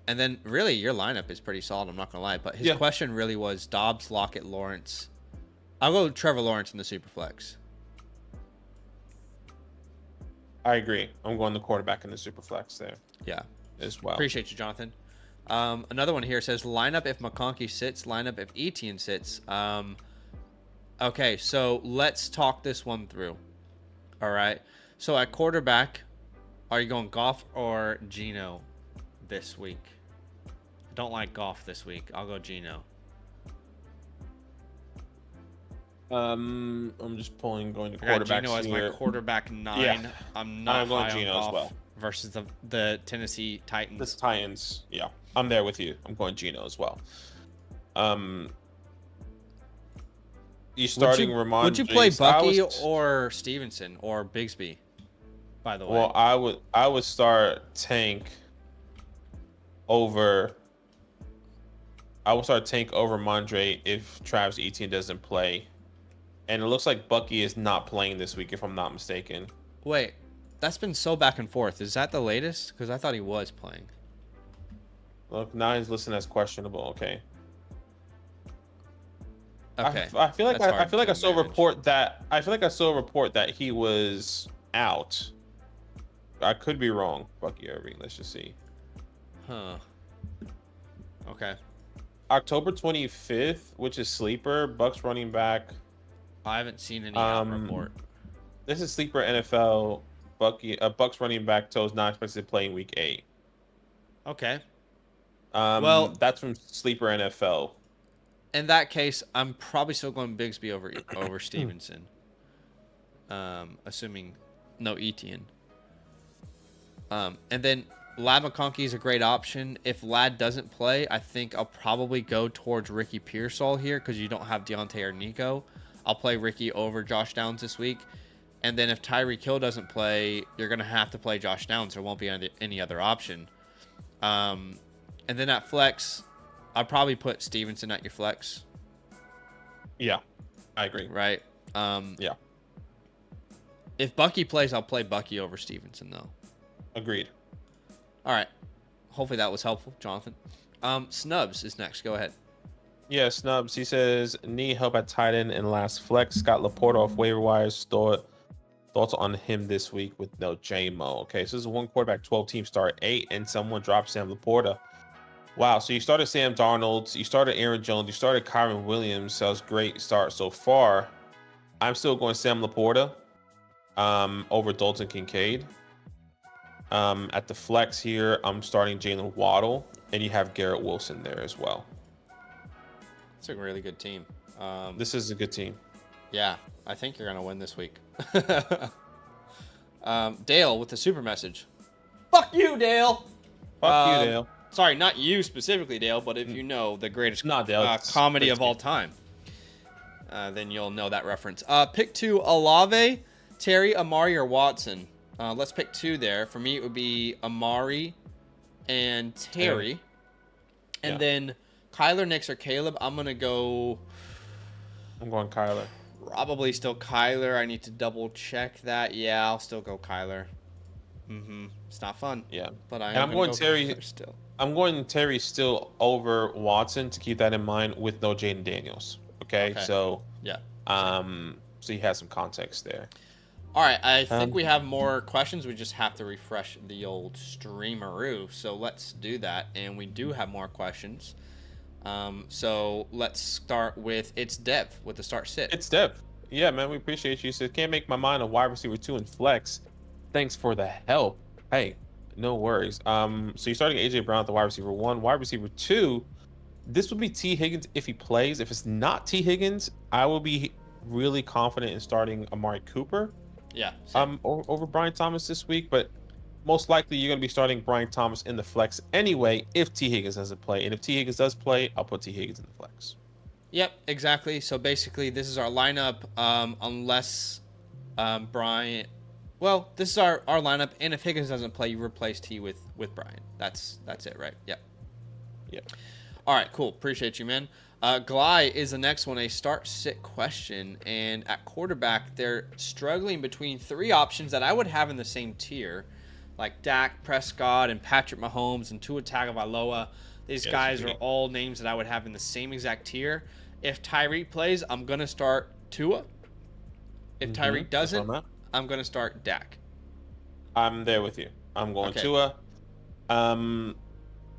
And then really your lineup is pretty solid. I'm not gonna lie, but his question really was Dobbs, Lockett, Lawrence. I'll go Trevor Lawrence in the Superflex.
I agree. I'm going the quarterback in the Superflex there.
Yeah,
as well.
Appreciate you, Jonathan. Another one here says lineup if McConkey sits, lineup if Etienne sits. Okay, so let's talk this one through. All right. So at quarterback, are you going Goff or Geno this week? I don't like Goff this week. I'll go Geno.
I'm just going to quarterback.
Geno as my quarterback 9. Yeah. I'm going Geno as well versus the Tennessee Titans.
The Titans, yeah. I'm there with you. I'm going Geno as well. You starting Ramondre?
Would you play Bucky or Stevenson or Bigsby? By the way,
well, I would start Tank over. I would start Tank over Mondre if Travis Etienne doesn't play, and it looks like Bucky is not playing this week, if I'm not mistaken.
Wait, that's been so back and forth. Is that the latest? Because I thought he was playing.
Look, now he's listed as questionable. Okay.
Okay.
I feel like I saw a report that he was out. I could be wrong. Bucky Irving. Let's just see.
Huh. Okay.
October 25th, which is sleeper, Bucks running back.
I haven't seen any report.
This is sleeper NFL. Bucks running back toes not expected to play in week 8.
Okay.
Well, that's from sleeper NFL.
In that case, I'm probably still going Bigsby over Stevenson. Assuming no Etienne. And then Ladd McConkey is a great option. If Ladd doesn't play, I think I'll probably go towards Ricky Pearsall here because you don't have Deontay or Nico. I'll play Ricky over Josh Downs this week. And then if Tyreek Hill doesn't play, you're going to have to play Josh Downs. There won't be any other option. And then at flex, I'll probably put Stevenson at your flex.
Yeah, I agree.
Right?
Yeah.
If Bucky plays, I'll play Bucky over Stevenson, though.
Agreed.
All right. Hopefully that was helpful, Jonathan. Snubs is next. Go ahead.
Yeah, Snubs. He says, need help at tight end and last flex. Scott Laporta off waiver wires. Thoughts on him this week with no J-Mo. Okay, so this is one quarterback, 12 team start 8, and someone dropped Sam Laporta. Wow, so you started Sam Darnold, you started Aaron Jones, you started Kyron Williams. So that was a great start so far. I'm still going Sam Laporta over Dalton Kincaid. At the flex here, I'm starting Jalen Waddle, and you have Garrett Wilson there as well.
It's a really good team.
This is a good team.
Yeah, I think you're going to win this week. Dale with the super message. Fuck you, Dale.
Fuck you, Dale.
Sorry, not you specifically, Dale, but if you know the greatest comedy of all time, then you'll know that reference. Pick 2, Olave, Terry, Amari, or Watson. Let's pick 2 there. For me, it would be Amari and Terry. And then Kyler, Nix, or Caleb. I'm going going
Kyler.
Probably still Kyler. I need to double check that. Yeah, I'll still go Kyler. It's not fun.
Yeah.
But
I'm going Terry still. I'm going Terry still over Watson to keep that in mind with no Jaden Daniels. Okay. So
yeah.
So you have some context there.
All right. I think we have more questions. We just have to refresh the old streameroo. So let's do that. And we do have more questions. So let's start with It's Dev with the start sit.
It's Dev. Yeah, man, we appreciate you. So can't make my mind a wide receiver 2 in flex. Thanks for the help. Hey, no worries. So you're starting AJ Brown at the wide receiver 1, wide receiver 2. This would be T Higgins if he plays. If it's not T Higgins, I will be really confident in starting Amari Cooper.
Yeah.
Over Brian Thomas this week, but most likely you're going to be starting Brian Thomas in the flex anyway if T Higgins doesn't play. And if T Higgins does play, I'll put T Higgins in the flex.
Yep, exactly. So basically, this is our lineup, unless Brian. Well, this is our lineup, and if Higgins doesn't play, you replace T with Brian. That's it, right? Yep.
Yep.
All right, cool. Appreciate you, man. Glide is the next one, a start-sit question. And at quarterback, they're struggling between three options that I would have in the same tier, like Dak Prescott and Patrick Mahomes and Tua Tagovailoa. These guys are all names that I would have in the same exact tier. If Tyreek plays, I'm going to start Tua. If Tyreek doesn't, I'm going to start Dak.
I'm there with you. I'm going Tua.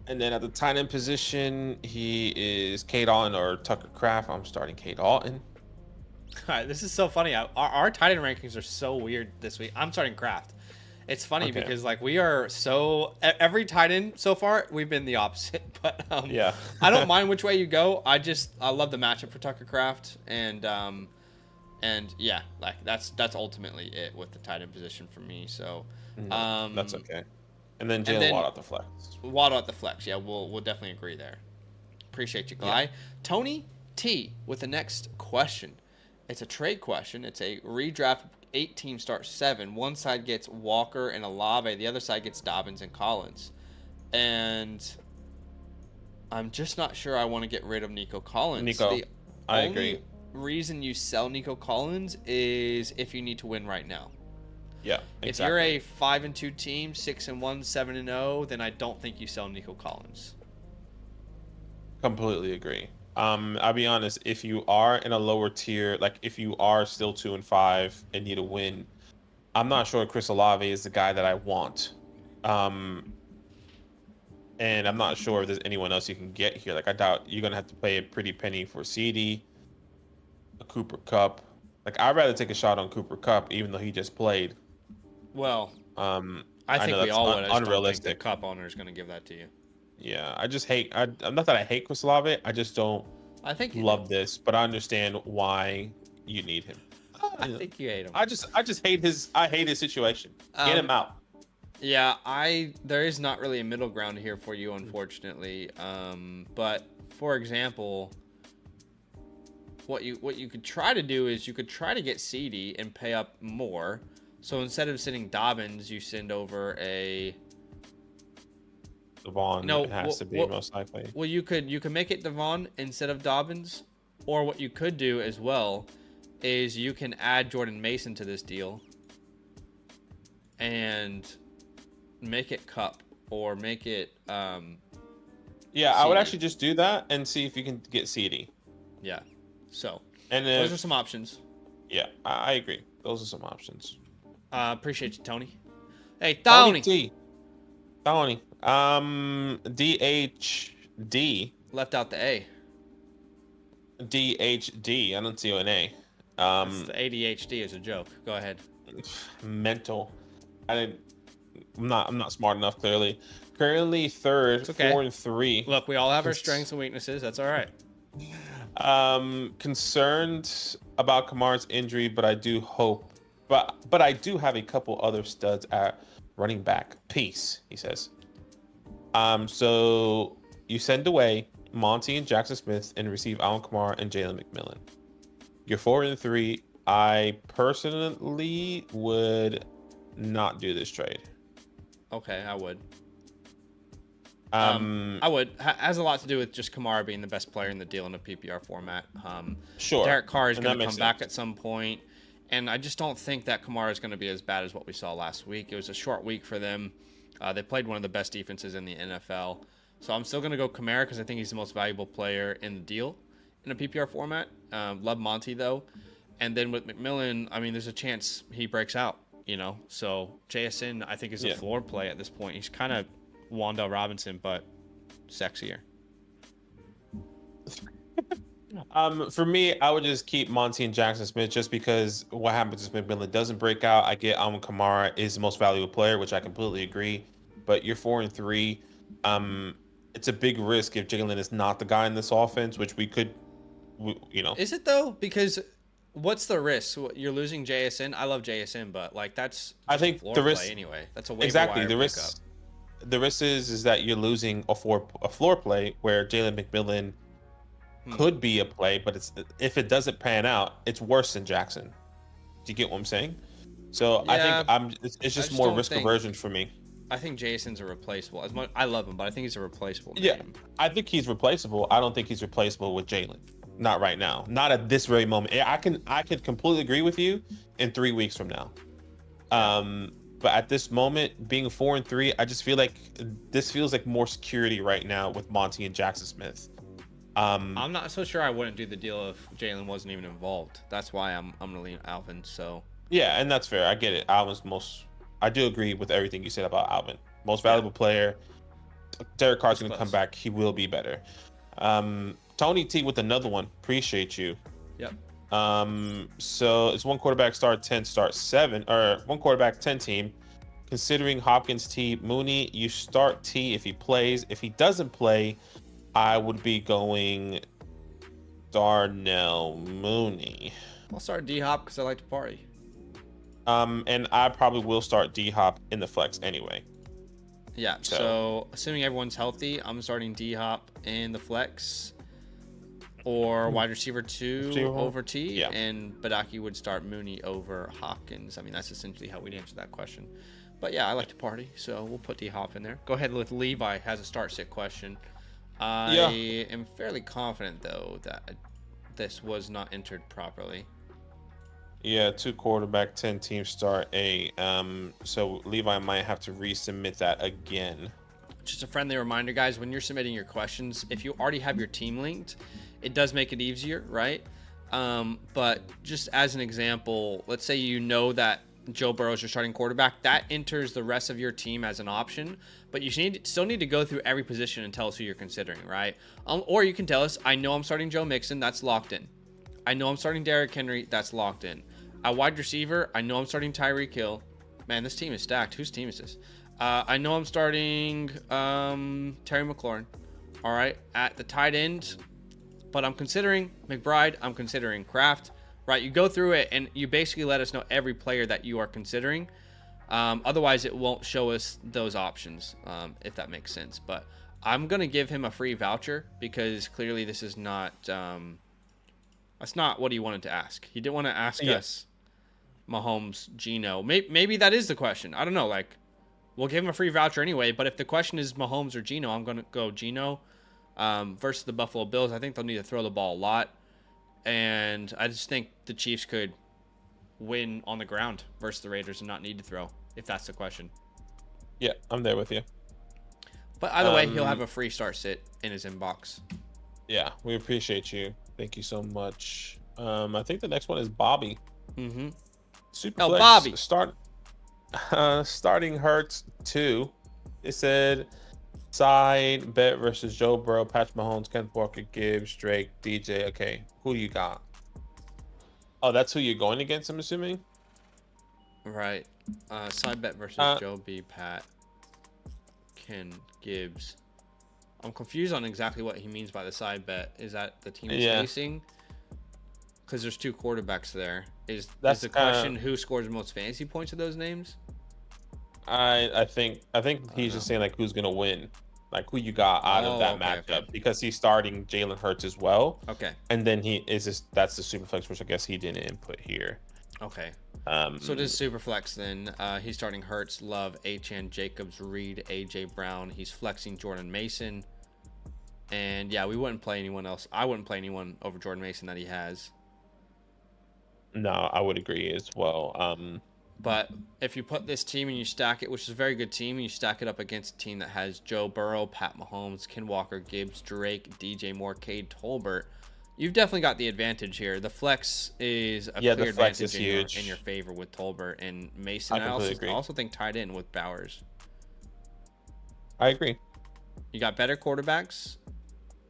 And then at the tight end position, he is Cade Otton or Tucker Kraft. I'm starting Cade Otton.
All right, this is so funny. Our tight end rankings are so weird this week. I'm starting Kraft. It's funny because like we are so every tight end so far we've been the opposite. But
yeah,
I don't mind which way you go. I love the matchup for Tucker Kraft and yeah, like that's ultimately it with the tight end position for me. So
that's okay. And then Jalen Waddle at the flex.
Waddle at the flex. Yeah, we'll definitely agree there. Appreciate you, Guy. Yeah. Tony T with the next question. It's a trade question. It's a redraft 8-team start 7. One side gets Walker and Olave. The other side gets Dobbins and Collins. And I'm just not sure I want to get rid of Nico Collins.
I agree.
Reason you sell Nico Collins is if you need to win right now.
Yeah, exactly.
If you're a 5-2 team, 6-1, 7-0, then I don't think you sell Nico Collins.
Completely agree. I'll be honest. If you are in a lower tier, like if you are still 2-5 and need a win, I'm not sure Chris Olave is the guy that I want. And I'm not sure if there's anyone else you can get here. Like I doubt you're gonna have to pay a pretty penny for CD, a Cooper Kupp. Like I'd rather take a shot on Cooper Kupp, even though he just played.
Well, I think we all would. I just
unrealistic.
Don't think the Cup owner is going to give that to you.
Yeah, I just hate. I'm not that I hate Chris Olave. I just don't.
I think
love this, but I understand why you need him.
I think you hate him.
I just hate his. I hate his situation. Get him out.
Yeah, there is not really a middle ground here for you, unfortunately. But for example, what you could try to do is you could try to get CD and pay up more. So instead of sending Dobbins, you send over a
Devon. No, it has to be most likely.
Well, you could make it Devon instead of Dobbins, or what you could do as well is you can add Jordan Mason to this deal and make it Cup or make it.
Yeah,
CD.
I would actually just do that and see if you can get CD.
Yeah. So
and
those are some options.
Yeah, I agree. Those are some options.
Appreciate you, Tony. Hey, Tony.
Tony. DHD.
Left out the A.
DHD. I don't see an A.
The ADHD is a joke. Go ahead.
Mental. I'm not smart enough. Clearly, currently third, 4-3.
Look, we all have our strengths and weaknesses. That's all right.
Concerned about Kamara's injury, but I do hope. But I do have a couple other studs at running back. Peace, he says. So you send away Monty and Jackson Smith and receive Alvin Kamara and Jalen McMillan. You're 4-3. I personally would not do this trade.
Okay, I would. I would. Has a lot to do with just Kamara being the best player in the deal in a PPR format.
Sure.
Derek Carr is going to come back at some point. And I just don't think that Kamara is going to be as bad as what we saw last week. It was a short week for them. They played one of the best defenses in the NFL. So I'm still going to go Kamara because I think he's the most valuable player in the deal in a PPR format. Love Monty, though. And then with McMillan, I mean, there's a chance he breaks out, you know. So JSN, I think, is a floor play at this point. He's kind of Wan'Dale Robinson, but sexier.
For me, I would just keep Monty and Jackson Smith just because what happens if McMillan doesn't break out. I get Alvin Kamara is the most valuable player, which I completely agree. But you're 4-3. It's a big risk if Jalen is not the guy in this offense, which we could, you know.
Is it though? Because what's the risk? You're losing JSN. I love JSN, but like that's
I think the risk
anyway. That's a waiver
exactly
wire
the risk. The risk is that you're losing a floor play where Jalen McMillan could be a play, but if it doesn't pan out, it's worse than Jackson. Do you get what I'm saying? So yeah, I think it's just more risk aversion for me.
I think Jason's a replaceable. As much I love him, but I think he's a replaceable
Yeah,
name.
I think he's replaceable. I don't think he's replaceable with Jalen. Not right now. Not at this very moment. I can completely agree with you in 3 weeks from now. But at this moment, being 4-3, I just feel like this feels like more security right now with Monty and Jackson Smith.
I'm not so sure I wouldn't do the deal if Jalen wasn't even involved. That's why I'm gonna lean Alvin. So
Yeah, and that's fair. I get it. Alvin's most. I do agree with everything you said about Alvin. Most valuable player. Derek Carr's going to come back. He will be better. Tony T with another one. Appreciate you.
Yep.
So it's one quarterback start 10 start 7 or one quarterback 10 team. Considering Hopkins, T, Mooney, you start T if he plays. If he doesn't play, I would be going Darnell Mooney.
I'll start D Hop because I like to party.
And I probably will start D Hop in the flex anyway.
Yeah. So assuming everyone's healthy, I'm starting D Hop in the flex or wide receiver 2 over T,
yeah.
And Badaki would start Mooney over Hopkins. I mean, that's essentially how we'd answer that question. But yeah, I like to party, so we'll put D Hop in there. Go ahead with Levi has a start sit question. I am fairly confident though that this was not entered properly.
Yeah, 2 quarterback 10 team start A. So Levi might have to resubmit that again.
Just a friendly reminder, guys, when you're submitting your questions, if you already have your team linked, it does make it easier, right? But just as an example, let's say you know that Joe Burrow is your starting quarterback, that enters the rest of your team as an option, but you still need to go through every position and tell us who you're considering, right? Or you can tell us, I know I'm starting Joe Mixon, that's locked in. I know I'm starting Derrick Henry, that's locked in. A wide receiver, I know I'm starting Tyreek Hill. Man, this team is stacked. Whose team is this? I know I'm starting Terry McLaurin. All right, at the tight end, but I'm considering McBride. I'm considering Kraft. Right, you go through it and you basically let us know every player that you are considering. Otherwise, it won't show us those options, if that makes sense. But I'm gonna give him a free voucher because clearly this is not. That's not what he wanted to ask. He didn't want to ask us Mahomes, Geno. Maybe that is the question. I don't know. Like, we'll give him a free voucher anyway. But if the question is Mahomes or Geno, I'm gonna go Geno versus the Buffalo Bills. I think they'll need to throw the ball a lot. And I just think the Chiefs could win on the ground versus the Raiders and not need to throw, if that's the question.
Yeah, I'm there with you.
But either way, he'll have a free start sit in his inbox.
Yeah, we appreciate you. Thank you so much. I think the next one is Bobby.
Mm-hmm.
Superflex
Bobby.
Starting Hurts 2. It said side bet versus Joe Burrow, Patrick Mahomes, Kenneth Walker, Gibbs, Drake, DJ. Okay, who do you got? Oh, that's who you're going against, I'm assuming?
Right. Side bet versus Joe B, Pat, Ken, Gibbs. I'm confused on exactly what he means by the side bet. Is that the team is facing? Because there's 2 quarterbacks there. Is the question who scores the most fantasy points of those names?
I think he's just saying like who's gonna win, like who you got out of that matchup because he's starting Jalen Hurts as well.
Okay.
And then that's the Superflex, which I guess he didn't input here.
Okay. So this Superflex then, he's starting Hurts, Love, Achane, Jacobs, Reed, AJ Brown. He's flexing Jordan Mason. And yeah, we wouldn't play anyone else. I wouldn't play anyone over Jordan Mason that he has.
No, I would agree as well.
But if you put this team and you stack it, which is a very good team, and you stack it up against a team that has Joe Burrow, Pat Mahomes, Ken Walker, Gibbs, Drake, DJ Moore, Cade Tolbert, you've definitely got the advantage here. The flex is a clear advantage in your favor with Tolbert and Mason. I also think tied in with Bowers.
I agree.
You got better quarterbacks.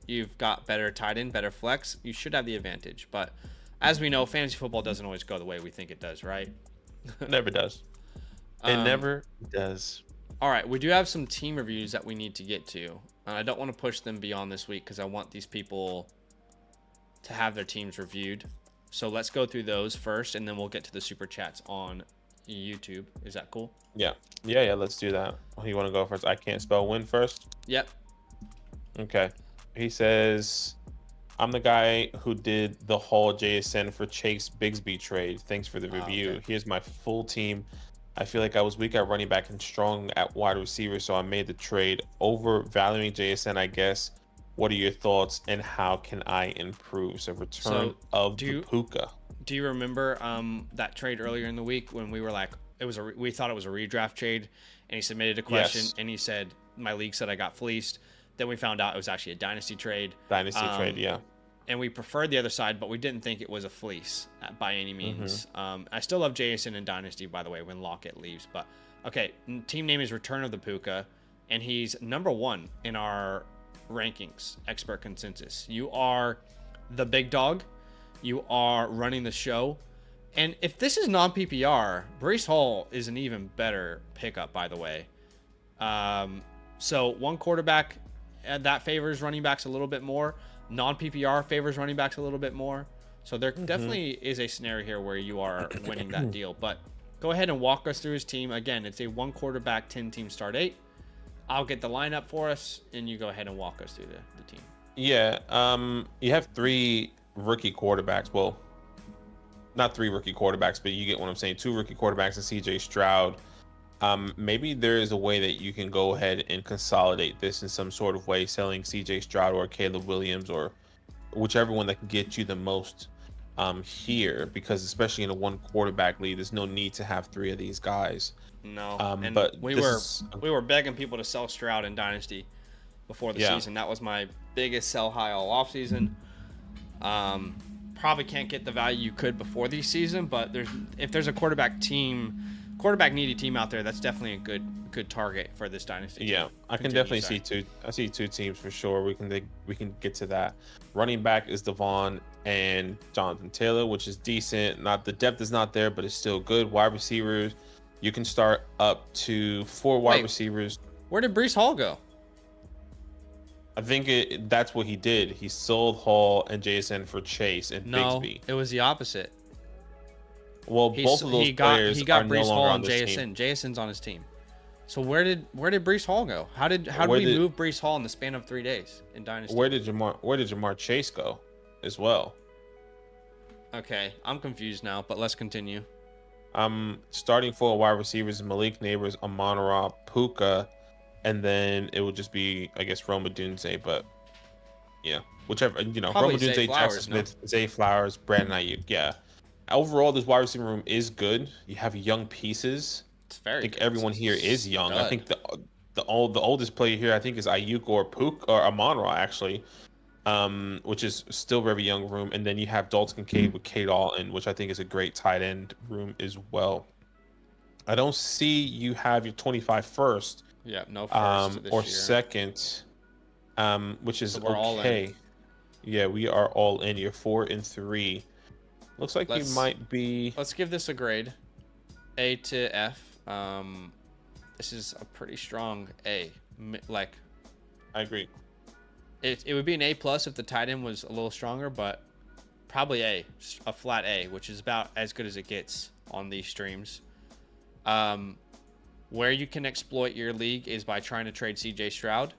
You've got better tight end, better flex. You should have the advantage. But as we know, fantasy football doesn't always go the way we think it does, right?
It never does. It never does.
All right, we do have some team reviews that we need to get to. I don't want to push them beyond this week because I want these people to have their teams reviewed. So let's go through those first, and then we'll get to the super chats on YouTube. Is that cool?
Yeah. Let's do that. You want to go first? I can't spell win first.
Yep.
Okay. He says, I'm the guy who did the whole JSN for Chase Bigsby trade. Thanks for the review.
Okay.
Here's my full team. I feel like I was weak at running back and strong at wide receiver, so I made the trade over valuing JSN, I guess. What are your thoughts and how can I improve? So return
So
of
do
the
you
Puka.
do you remember that trade earlier in the week when we were like we thought it was a redraft trade, and he submitted a question
Yes.
and he said my league said I got fleeced. Then we found out it was actually a dynasty trade.
Dynasty trade, yeah.
And we preferred the other side, but we didn't think it was a fleece by any means. I still love Jason and Dynasty, by the way, when Lockett leaves. But okay, team name is Return of the Puka, and he's number 1 in our rankings, expert consensus. You are the big dog. You are running the show. And if this is non-PPR, Brees Hall is an even better pickup, by the way. So one quarterback that favors running backs a little bit more. Non-PPR favors running backs a little bit more. So there definitely is a scenario here where you are winning that deal. But go ahead and walk us through his team. Again, it's a 1 quarterback, 10-team start 8. I'll get the lineup for us, and you go ahead and walk us through the team.
Yeah, you have 3 rookie quarterbacks. Well, not 3 rookie quarterbacks, but you get what I'm saying. 2 rookie quarterbacks and CJ Stroud. Maybe there is a way that you can go ahead and consolidate this in some sort of way, selling CJ Stroud or Caleb Williams or whichever one that can get you the most here, because especially in a 1 quarterback league, there's no need to have 3 of these guys.
No, and
but
we were begging people to sell Stroud in Dynasty before the season. That was my biggest sell high all offseason. Probably can't get the value you could before the season, but if there's a quarterback needy team out there, that's definitely a good target for this Dynasty.
Yeah, I can definitely see 2. I see 2 teams for sure. We can get to that. Running back is Devon and Jonathan Taylor, which is decent. Not the depth is not there, but it's still good. Wide receivers, you can start up to 4 wide receivers.
Where did Brees Hall go?
I think that's what he did. He sold Hall and JSN for Chase and Bigsby.
It was the opposite.
Well, both of those players
he got
are
Brees
no
Hall
longer
and
on this
JSN.
team.
JSN's on his team. So where did Brees Hall go? How did we move Brees Hall in the span of 3 days in Dynasty?
Where did Jamar Chase go as well?
Okay, I'm confused now, but let's continue.
Starting 4 wide receivers: Malik Neighbors, Amon-Ra, Puka, and then it would just be, I guess, Roma Dunze. But yeah, whichever,
Probably
Roma Dunze, Jackson Smith, Zay Flowers, Brandon Ayuk. Yeah. Overall, this wide receiver room is good. You have young pieces.
It's very.
I think
good.
everyone here is young. I think the oldest player here, I think, is Ayuk or Amon-Ra actually, which is still very young room. And then you have Dalton Kincaid with Cade Alton, which I think is a great tight end room as well. I don't see you have your 25 first.
Yeah, no first
or
this year.
second, which is
So we're all
okay.
in.
Yeah, we are all in. You're 4 and 3. Looks like you might be.
Let's give this a grade, A to F. This is a pretty strong A. Like,
I agree.
it would be an A plus if the tight end was a little stronger, but probably a flat A, which is about as good as it gets on these streams. Where you can exploit your league is by trying to trade CJ Stroud.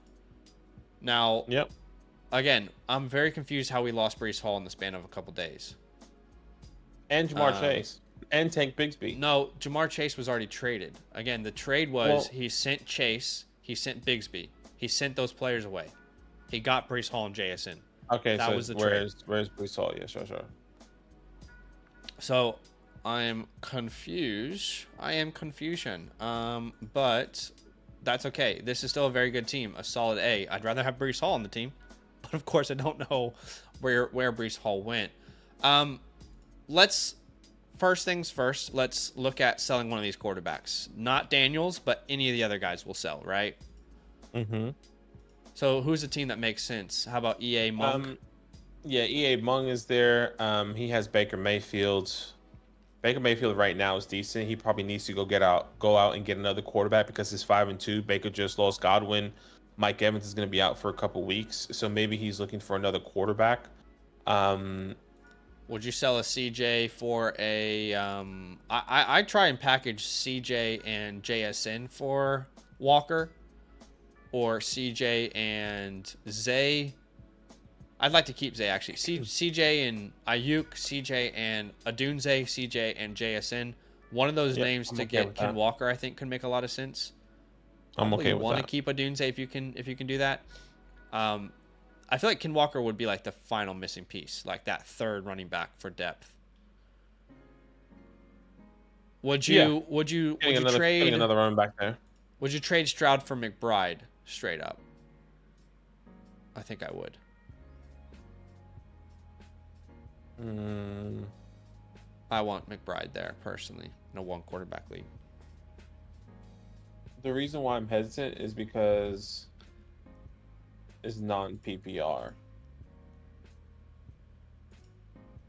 Now,
Yep.
Again, I'm very confused how we lost Brees Hall in the span of a couple days.
And Jamar Chase. And Tank Bigsby.
No, Jamar Chase was already traded. Again, the trade was he sent Chase, he sent Bigsby. He sent those players away. He got Brees Hall and JSN.
Okay,
that
so
was the trade.
Where's Brees Hall? Yeah, sure.
So I'm confused. I am confusion. But that's okay. This is still a very good team. A solid A. I'd rather have Brees Hall on the team. But of course I don't know where Brees Hall went. First things first, let's look at selling one of these quarterbacks. Not Daniels, but any of the other guys will sell, right?
Mm-hmm.
So who's the team that makes sense? How about EA Monk?
Yeah, EA Mung is there. He has Baker Mayfield. Baker Mayfield right now is decent. He probably needs to go out and get another quarterback because he's 5-2. Baker just lost Godwin. Mike Evans is going to be out for a couple weeks, so maybe he's looking for another quarterback.
Would you sell a CJ for a? I try and package CJ and JSN for Walker, or CJ and Zay. I'd like to keep Zay actually. CJ and Ayuk, CJ and Adunze, CJ and JSN, One of those
Yep,
names
I'm
to
okay
get
with
Ken
that.
Walker, I think, could make a lot of sense.
I'm
Probably
okay with
want to
that.
keep Odunze if you can do that. I feel like Ken Walker would be like the final missing piece, like that third running back for depth. Would
Yeah,
you would you would you
getting
trade
another running back there.
would you trade Stroud for McBride straight up? I think I would. I want McBride there personally in a one quarterback league.
The reason why I'm hesitant is because it's non-PPR.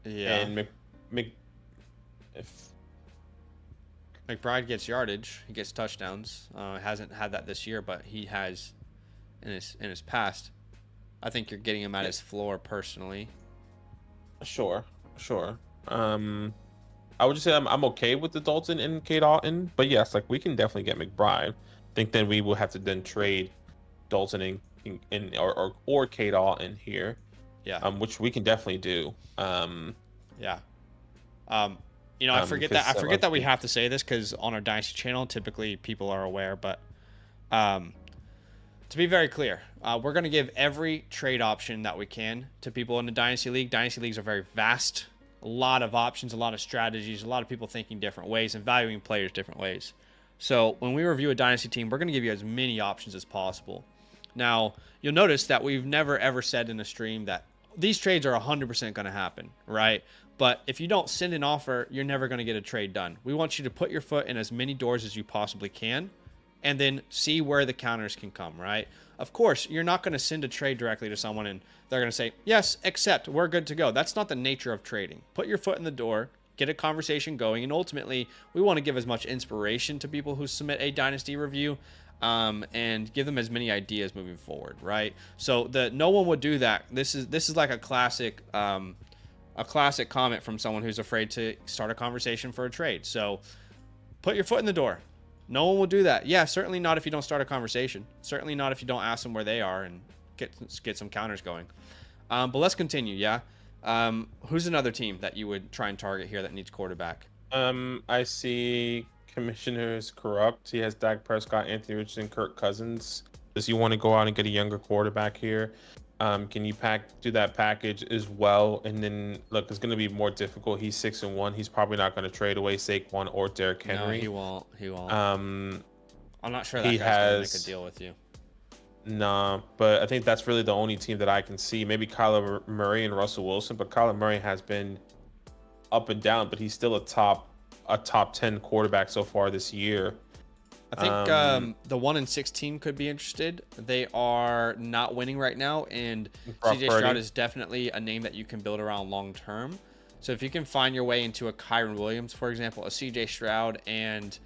Yeah.
And if
McBride gets yardage, he gets touchdowns. Hasn't had that this year, but he has in his past. I think you're getting him at his floor personally.
Sure. I would just say I'm okay with the Dalton and Kate Alton, but yes, like we can definitely get McBride. I think then we will have to then trade Dalton or Kate Alton here.
Yeah.
Which we can definitely do.
Yeah. I forget that we have to say this because on our Dynasty channel, typically people are aware, but to be very clear, we're going to give every trade option that we can to people in the Dynasty League. Dynasty Leagues are very vast. A lot of options, a lot of strategies, a lot of people thinking different ways and valuing players different ways. So when we review a Dynasty team, we're going to give you as many options as possible. Now, you'll notice that we've never ever said in a stream that these trades are 100% going to happen, right? But if you don't send an offer, you're never going to get a trade done. We want you to put your foot in as many doors as you possibly can and then see where the counters can come, right? Of course, you're not going to send a trade directly to someone and they're going to say, yes, accept, we're good to go. That's not the nature of trading. Put your foot in the door, get a conversation going, and ultimately, we want to give as much inspiration to people who submit a Dynasty review and give them as many ideas moving forward, right? So no one would do that. This is like a classic comment from someone who's afraid to start a conversation for a trade. So put your foot in the door. No one will do that. Yeah, certainly not if you don't start a conversation. Certainly not if you don't ask them where they are and get some counters going. But let's continue, yeah? Who's another team that you would try and target here that needs quarterback?
I see Commissioner's corrupt. He has Dak Prescott, Anthony Richardson, Kirk Cousins. Does he want to go out and get a younger quarterback here? Can you do that package as well? And then look, it's going to be more difficult. He's 6-1. He's probably not going to trade away Saquon or Derrick Henry.
No, he won't. I'm not sure that
he
guy's going to make a
has
deal with you.
Nah, but I think that's really the only team that I can see. Maybe Kyler Murray and Russell Wilson, but Kyler Murray has been up and down, but he's still a top 10 quarterback so far this year.
I think the 1-6 team could be interested. They are not winning right now, and CJ Stroud is definitely a name that you can build around long term. So if you can find your way into a Kyren Williams, for example, a CJ Stroud, and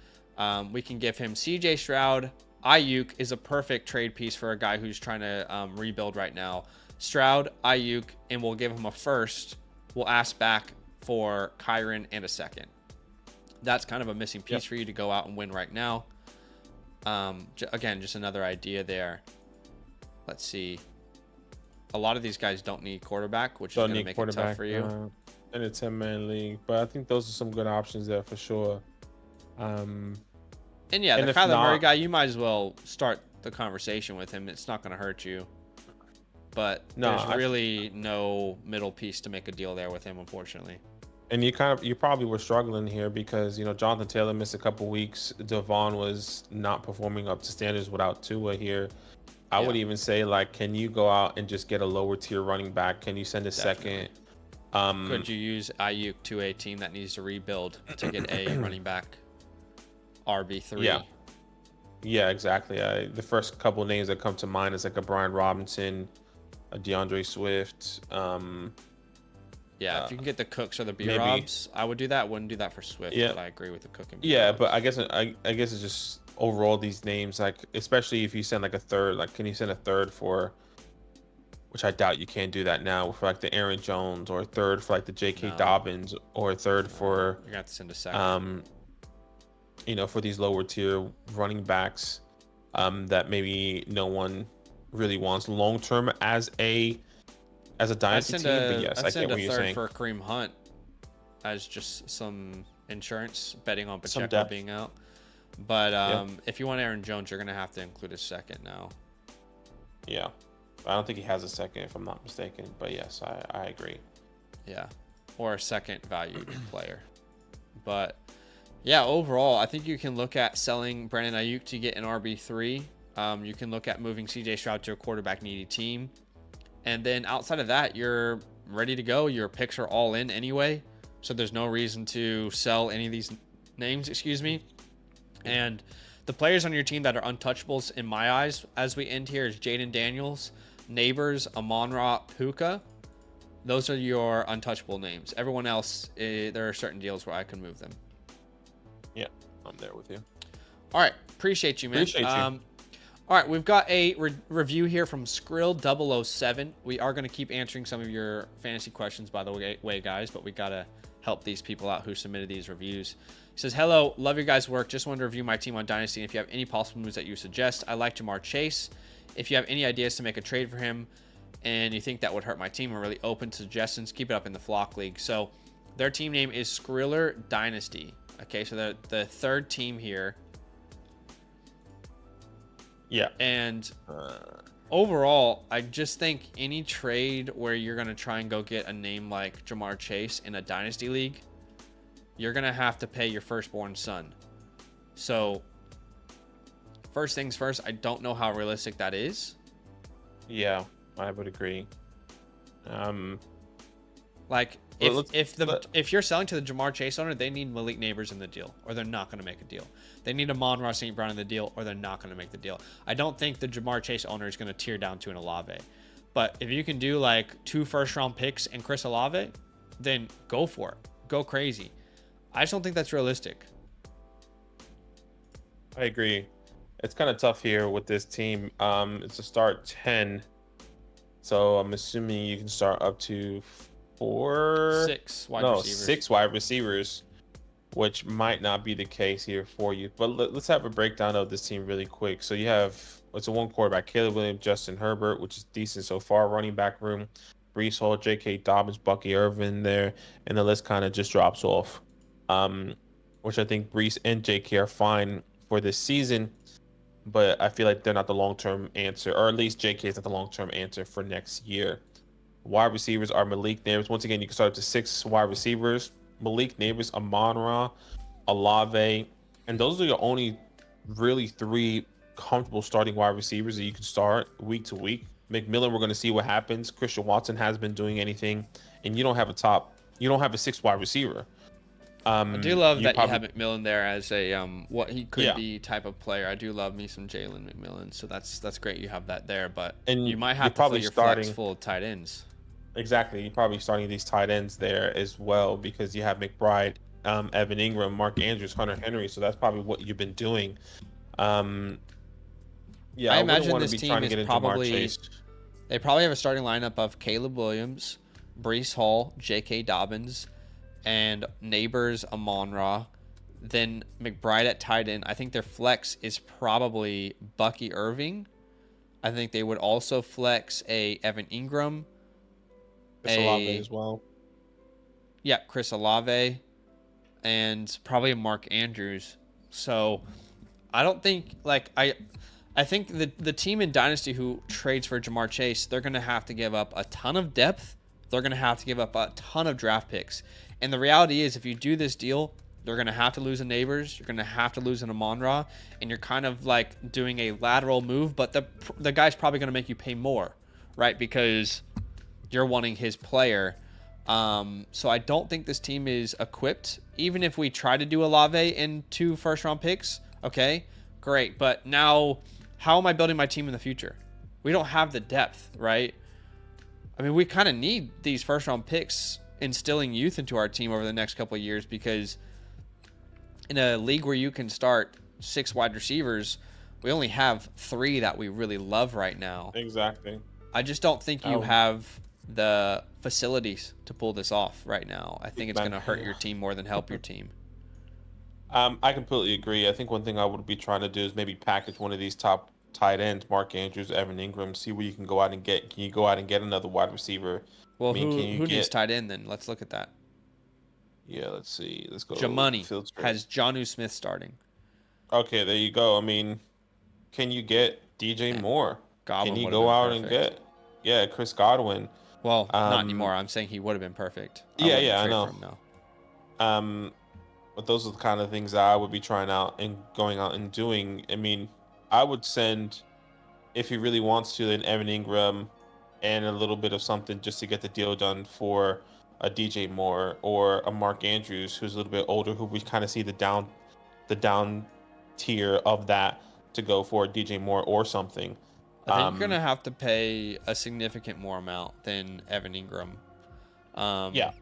we can give him CJ Stroud. Ayuk is a perfect trade piece for a guy who's trying to rebuild right now. Stroud, Ayuk, and we'll give him a first. We'll ask back for Kyren and a second. That's kind of a missing piece for you to go out and win right now. Again, just another idea there. Let's see. A lot of these guys don't need quarterback, which is going to make it tough for you.
In a 10-man league, but I think those are some good options there for sure.
And yeah, the Kyler Murray guy, you might as well start the conversation with him. It's not going to hurt you. But there's really no middle piece to make a deal there with him, unfortunately.
And you probably were struggling here because Jonathan Taylor missed a couple weeks. Devon was not performing up to standards without Tua here. I would even say, like, can you go out and just get a lower tier running back? Can you send a second?
Could you use Ayuk to a team that needs to rebuild to get a running back RB3?
Yeah, exactly. The first couple names that come to mind is like a Brian Robinson, a DeAndre Swift.
If you can get the Cooks or the B-Robs, I would do that. Wouldn't do that for Swift, but I agree with the Cook and B-Robs.
Yeah, but I guess it's just overall these names, like, especially if you send like a third, like, can you send a third for, which I doubt you can do that now, for like the Aaron Jones, or a third for like the J.K. Dobbins, or a third for
you're gonna have to send a second.
For these lower tier running backs, that maybe no one really wants long term as a dynasty team. But yes, I get what you're saying.
For Kareem Hunt as just some insurance, betting on
Some
Pacheco
depth.
being out. But
Yeah.
if you want Aaron Jones, you're gonna have to include a second now.
Yeah. I don't think he has a second, if I'm not mistaken. But yes, I agree.
Yeah, or a second valued player. But yeah, overall, I think you can look at selling Brandon Ayuk to get an RB3. You can look at moving CJ Stroud to a quarterback needy team. And then outside of that, you're ready to go. Your picks are all in anyway. So there's no reason to sell any of these names, excuse me. And the players on your team that are untouchables in my eyes as we end here is Jaden Daniels, Neighbors, Amon-Ra, Puka. Those are your untouchable names. Everyone else, there are certain deals where I can move them.
Yeah, I'm there with you.
All right. Appreciate you, man.
Appreciate you.
All right. We've got a review here from Skrill007. We are going to keep answering some of your fantasy questions, by the way, guys, but we got to help these people out who submitted these reviews. He says, hello, love your guys' work. Just wanted to review my team on Dynasty. And if you have any possible moves that you suggest, I like Jamar Chase. If you have any ideas to make a trade for him and you think that would hurt my team, we're really open to suggestions. Keep it up in the Flock League. So their team name is Skriller Dynasty. Okay, so they're the third team here.
Yeah.
And overall, I just think any trade where you're going to try and go get a name like Jamar Chase in a Dynasty League, you're going to have to pay your firstborn son. So first things first, I don't know how realistic that is.
Yeah, I would agree.
Like
Well,
if you're selling to the Jamar Chase owner, they need Malik Neighbors in the deal, or they're not going to make a deal. They need Amon-Ra St. Brown in the deal, or they're not going to make the deal. I don't think the Jamar Chase owner is going to tear down to an Olave. But if you can do like 2 first-round picks and Chris Olave, then go for it. Go crazy. I just don't think that's realistic.
I agree. It's kind of tough here with this team. It's a start 10. So I'm assuming you can start up to
6 wide receivers.
6 wide receivers, which might not be the case here for you. But let's have a breakdown of this team really quick. So you have, it's a 1 quarterback, Caleb Williams, Justin Herbert, which is decent so far. Running back room, Breece Hall, J.K. Dobbins, Bucky Irvin there, and the list kind of just drops off. Which I think Breece and J.K. are fine for this season, but I feel like they're not the long-term answer, or at least J.K. is not the long-term answer for next year. Wide receivers are Malik Neighbors. Once again, you can start up to 6 wide receivers. Malik Neighbors, Amon-Ra, Olave, and those are your only really 3 comfortable starting wide receivers that you can start week to week. McMillan, we're going to see what happens. Christian Watson hasn't been doing anything, and you don't have a 6th wide receiver.
I do love that you have McMillan there as a what he could be type of player. I do love me some Jalen McMillan, so that's great you have that there. But
and
you might have to fill your flex full of tight ends.
Exactly, you're probably starting these tight ends there as well because you have McBride, Evan Ingram, Mark Andrews, Hunter Henry. So that's probably what you've been doing. I
imagine this team is probably they probably have a starting lineup of Caleb Williams, Breece Hall, J.K. Dobbins, and Neighbors, Amon-Ra, then McBride at tight end. I think their flex is probably Bucky Irving. I think they would also flex a Evan Ingram.
Chris Olave as well.
Yeah, Chris Olave, and probably a Mark Andrews. So I don't think I think the team in Dynasty who trades for Jamar Chase, they're going to have to give up a ton of depth. They're going to have to give up a ton of draft picks. And the reality is, if you do this deal, they're going to have to lose a Neighbors. You're going to have to lose an Amon-Ra. And you're kind of like doing a lateral move. But the guy's probably going to make you pay more, right? Because you're wanting his player. So I don't think this team is equipped. Even if we try to do Olave in 2 first-round picks, okay, great. But now, how am I building my team in the future? We don't have the depth, right? I mean, we kind of need these first-round picks instilling youth into our team over the next couple of years because in a league where you can start 6 wide receivers, we only have 3 that we really love right now.
Exactly.
I just don't think you have the facilities to pull this off right now. I think it's going to hurt your team more than help your team.
I completely agree. I think one thing I would be trying to do is maybe package one of these top tight ends, Mark Andrews, Evan Ingram, see what you can go out and get. Can you go out and get another wide receiver?
Well, who needs tight end then? Let's look at that.
Yeah, let's see. Let's go
Jamoney
filter.
has Jonnu Smith starting.
Okay, there you go. I mean, can you get DJ
Eh,
Moore? Can
Godwin
you
would have
go
been
out and
perfect.
get, yeah, Chris Godwin?
Well, not
Um,
anymore. I'm saying he would have been perfect. I
yeah,
wouldn't
yeah, I
trade for
know.
him now.
Um, but those are the kind of things that I would be trying out and going out and doing. I mean, I would send, if he really wants to, then Evan Ingram and a little bit of something just to get the deal done for a DJ Moore or a Mark Andrews, who's a little bit older, who we kind of see the down tier of that to go for DJ Moore or something.
I think you're gonna have to pay a significant more amount than Evan Ingram.
Yeah,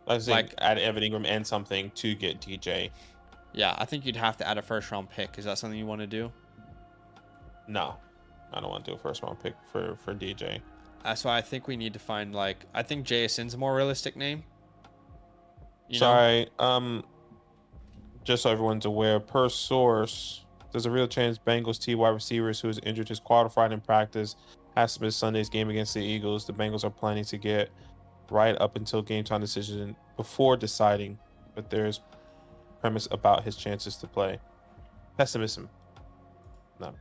I was saying
Like,
add Evan Ingram and something to get DJ.
yeah, I think you'd have to add a first round pick. Is that something you want to do?
No, I don't want to do a first round pick for DJ.
That's why I think we need to find I think JSN's a more realistic name. You know?
Sorry, just so everyone's aware, per source, there's a real chance Bengals T wide receivers who is injured is qualified in practice has to miss Sunday's game against the Eagles. The Bengals are planning to get right up until game time decision before deciding, but there's premise about his chances to play. Pessimism, not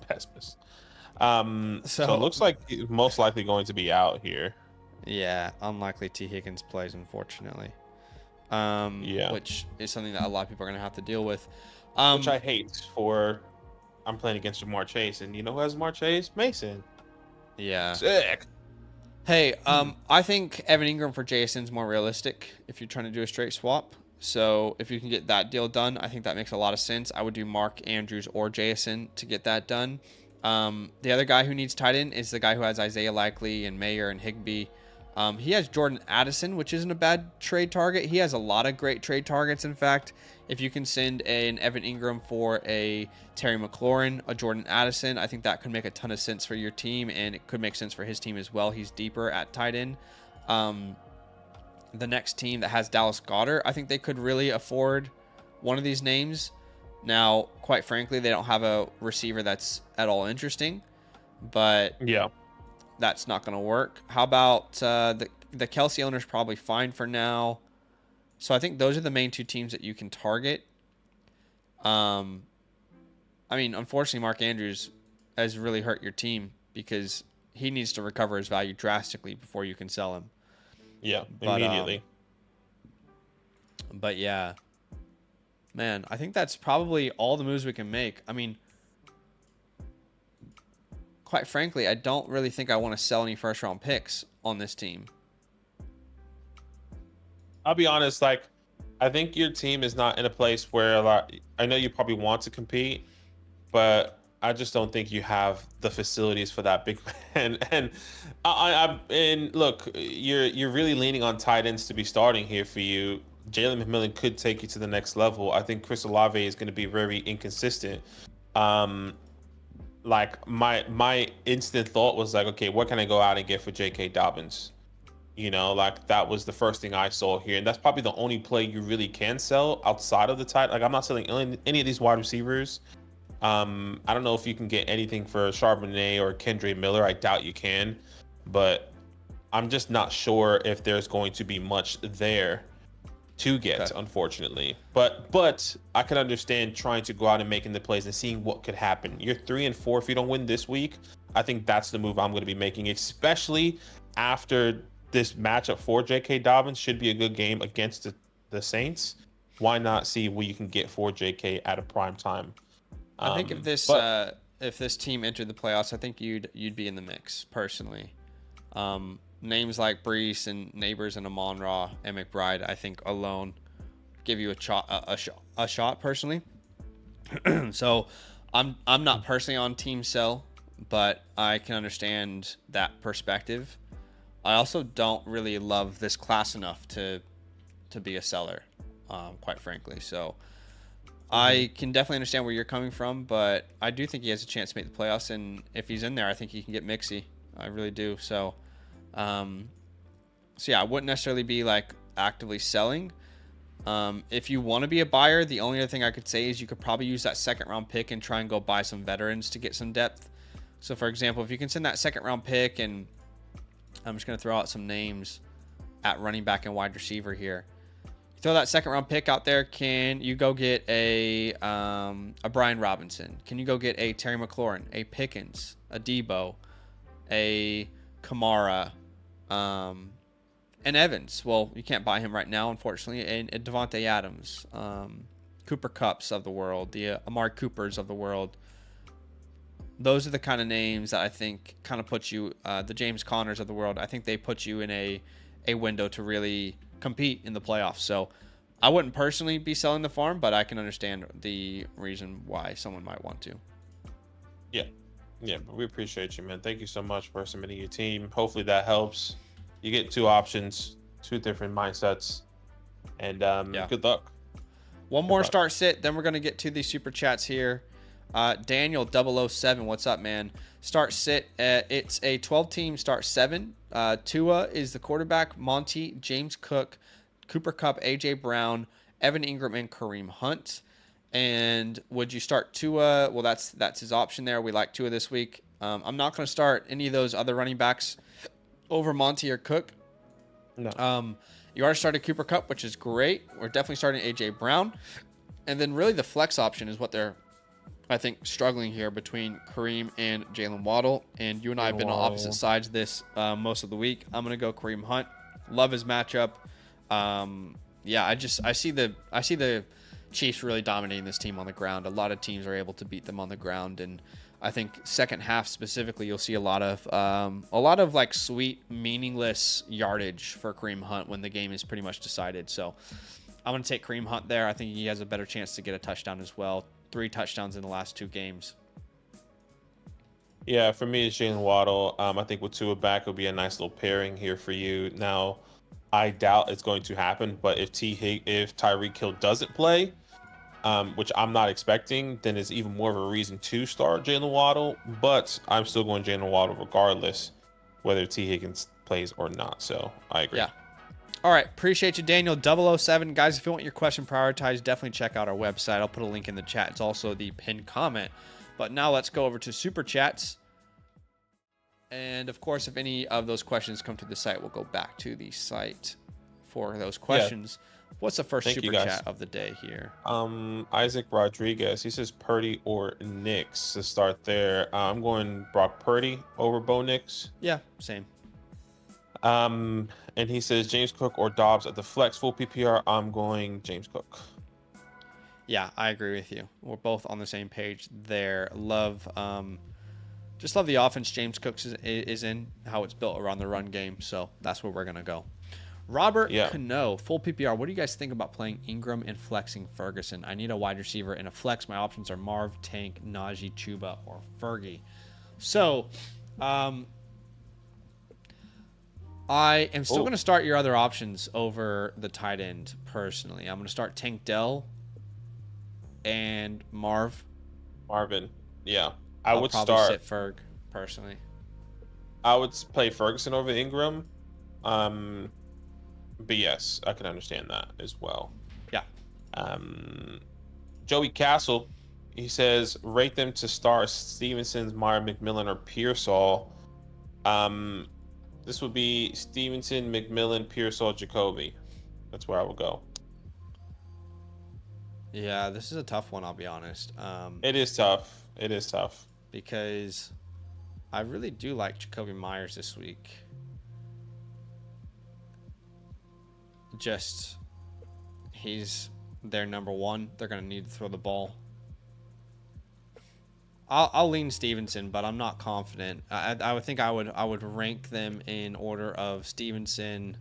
pessimist. So it looks like he's most likely going to be out here.
Yeah, unlikely T Higgins plays, unfortunately.
Yeah,
Which is something that a lot of people are gonna have to deal with.
which I hate for. I'm playing against Jamar Chase, and you know who has Jamar Chase? Mason.
Yeah.
Sick.
Hey, I think Evan Ingram for JSN's more realistic if you're trying to do a straight swap. So if you can get that deal done, I think that makes a lot of sense. I would do Mark Andrews or JSN to get that done. The other guy who needs tight end is the guy who has Isaiah Likely and Mayer and Higbee. He has Jordan Addison, which isn't a bad trade target. He has a lot of great trade targets. In fact, if you can send an Evan Ingram for a Terry McLaurin, a Jordan Addison, I think that could make a ton of sense for your team, and it could make sense for his team as well. He's deeper at tight end. The next team that has Dallas Goedert, I think they could really afford one of these names. Now, quite frankly, they don't have a receiver that's at all interesting, but
Yeah.
that's not going to work. How about the Kelsey owner's probably fine for now. So I think those are the main two teams that you can target. I mean, unfortunately, Mark Andrews has really hurt your team because he needs to recover his value drastically before you can sell him.
Yeah,
But,
immediately.
But yeah, man, I think that's probably all the moves we can make. I mean, quite frankly, I don't really think I want to sell any first round picks on this team.
I'll be honest, like I think your team is not in a place where I know you probably want to compete, but I just don't think you have the facilities for that big man. And look, you're really leaning on tight ends to be starting here for you. Jalen McMillan could take you to the next level. I think Chris Olave is going to be very inconsistent. Like my instant thought was like, okay, what can I go out and get for J.K. Dobbins? You know, like that was the first thing I saw here, and that's probably the only play you really can sell outside of the tight. Like I'm not selling any of these wide receivers. I don't know if you can get anything for Charbonnet or Kendre Miller. I doubt you can, but I'm just not sure if there's going to be much there to get,
Okay.
unfortunately. But I can understand trying to go out and making the plays and seeing what could happen. You're 3-4 if you don't win this week. I think that's the move I'm going to be making, especially after this matchup for J.K. Dobbins. Should be a good game against the Saints. Why not see what you can get for J.K. at a prime time?
I think if this team entered the playoffs, I think you'd be in the mix personally. Names like Brees and Neighbors and Amon-Ra and McBride, I think alone give you a shot personally. So I'm not personally on team sell, but I can understand that perspective. I also don't really love this class enough to be a seller, quite frankly. So I can definitely understand where you're coming from, but I do think he has a chance to make the playoffs, and if he's in there, I think he can get mixy. I really do. So yeah, I wouldn't necessarily be like actively selling. If you want to be a buyer, the only other thing I could say is you could probably use that second round pick and try and go buy some veterans to get some depth. So for example, if you can send that second round pick, and I'm just going to throw out some names. at running back and wide receiver here. Throw that second round pick out there. Can you go get a Brian Robinson? Can you go get a Terry McLaurin, a Pickens, a Debo, a Kamara, and Evans? Well, you can't buy him right now, unfortunately. And Devontae Adams, Cooper Kupps of the world, the Amari Coopers of the world. Those are the kind of names that I think kind of put you, the James Connors of the world. I think they put you in a window to really compete in the playoffs. So I wouldn't personally be selling the farm, but I can understand the reason why someone might want to.
Yeah, but we appreciate you, man. Thank you so much for submitting your team. Hopefully that helps. You get 2 options, 2 different mindsets, and good luck.
One more start sit, then we're going to get to the super chats here. Daniel 007, what's up, man? Start sit. It's a 12-team start 7. Tua is the quarterback. Monty, James Cook, Cooper Kupp, AJ Brown, Evan Ingram, and Kareem Hunt. And would you start Tua? Well, that's his option there. We like Tua this week. I'm not going to start any of those other running backs over Monty or Cook.
No.
You already started Cooper Kupp, which is great. We're definitely starting AJ Brown. And then really the flex option is what they're, I think, struggling here between Kareem and Jalen Waddle. And you and I have been on opposite sides of this most of the week. I'm going to go Kareem Hunt. Love his matchup. I see the Chiefs really dominating this team on the ground. A lot of teams are able to beat them on the ground, and I think second half specifically, you'll see a lot of like sweet, meaningless yardage for Kareem Hunt when the game is pretty much decided. So I'm going to take Kareem Hunt there. I think he has a better chance to get a touchdown as well. 3 touchdowns in the last 2 games.
Yeah, for me, it's Jalen Waddle. I think with Tua back, it'll be a nice little pairing here for you. Now, I doubt it's going to happen, but if Tyreek Hill doesn't play, which I'm not expecting, then it's even more of a reason to start Jalen Waddle. But I'm still going Jalen Waddle regardless, whether T. Higgins plays or not. So I agree.
Yeah. All right. Appreciate you, Daniel 007. Guys, if you want your question prioritized, definitely check out our website. I'll put a link in the chat. It's also the pinned comment. But now let's go over to Super Chats. And, of course, if any of those questions come to the site, we'll go back to the site for those questions. Yeah. What's the first Super Chat of the day here?
Isaac Rodriguez. He says Purdy or Nix to start there. I'm going Brock Purdy over Bo Nix.
Yeah, same.
And he says James Cook or Dobbs at the flex full PPR. I'm going James Cook.
Yeah, I agree with you. We're both on the same page there. Just love the offense James Cook is in, how it's built around the run game. So that's where we're going to go. Robert Cano, full PPR. What do you guys think about playing Ingram and flexing Ferguson? I need a wide receiver and a flex. My options are Marv, Tank, Najee, Chuba, or Fergie. So, I am still going to start your other options over the tight end, personally. I'm going to start Tank Dell and
Marvin, yeah.
I would probably sit Ferg, personally.
I would play Ferguson over Ingram. But yes, I can understand that as well.
Yeah.
Joey Castle, he says, rate them to start Stevenson's, Meyer, McMillan, or Pearsall. This would be Stevenson, McMillan, Pearsall, Jacoby. That's where I would go.
Yeah, this is a tough one, I'll be honest.
It is tough. It is tough.
Because I really do like Jacoby Myers this week. Just, he's their number one. They're going to need to throw the ball. I'll lean Stevenson, but I'm not confident. I would think I would rank them in order of Stevenson.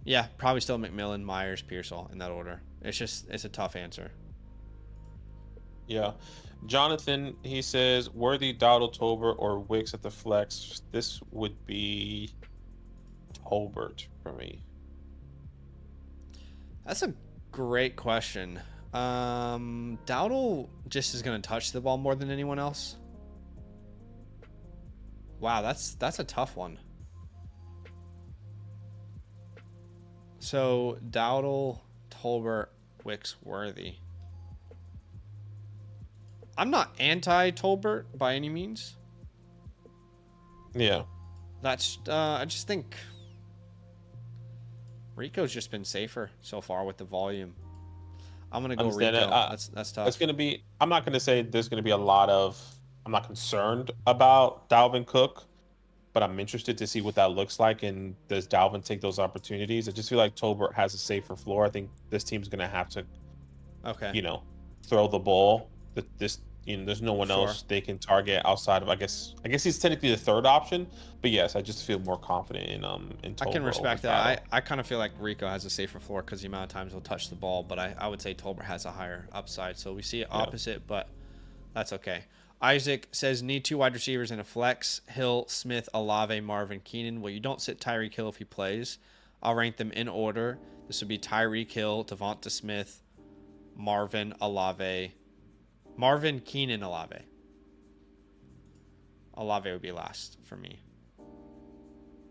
Yeah, probably still McMillan, Myers, Pearsall in that order. It's a tough answer.
Yeah. Jonathan, he says, Worthy, Dowdle, Tolbert, or Wicks at the flex. This would be Tolbert for me.
That's a great question. Dowdle just is going to touch the ball more than anyone else. Wow, that's a tough one. So Dowdle, Tolbert, Wicks, Worthy. I'm not anti-Tolbert by any means.
Yeah.
That's I just think Rico's just been safer so far with the volume. I'm gonna go
Understand
Rico.
it.
That's tough.
It's going to be, I'm not going to say there's going to be a lot of, I'm not concerned about Dalvin Cook, but I'm interested to see what that looks like. And does Dalvin take those opportunities? I just feel like Tolbert has a safer floor. I think this team's going to have to,
Okay.
throw the ball. This, there's no one
Sure.
else they can target outside of, I guess he's technically the third option, but yes, I just feel more confident in Tolbert.
I can respect
over
that.
Gallo.
I kind of feel like Rico has a safer floor because the amount of times he'll touch the ball, but I would say Tolbert has a higher upside. So we see it opposite, but that's okay. Isaac says need 2 wide receivers in a flex: Hill, Smith, Olave, Marvin, Keenan. Well, you don't sit Tyreek Hill if he plays. I'll rank them in order. This would be Tyreek Hill, Devonta Smith, Marvin, Olave, Marvin, Keenan, Olave. Olave would be last for me.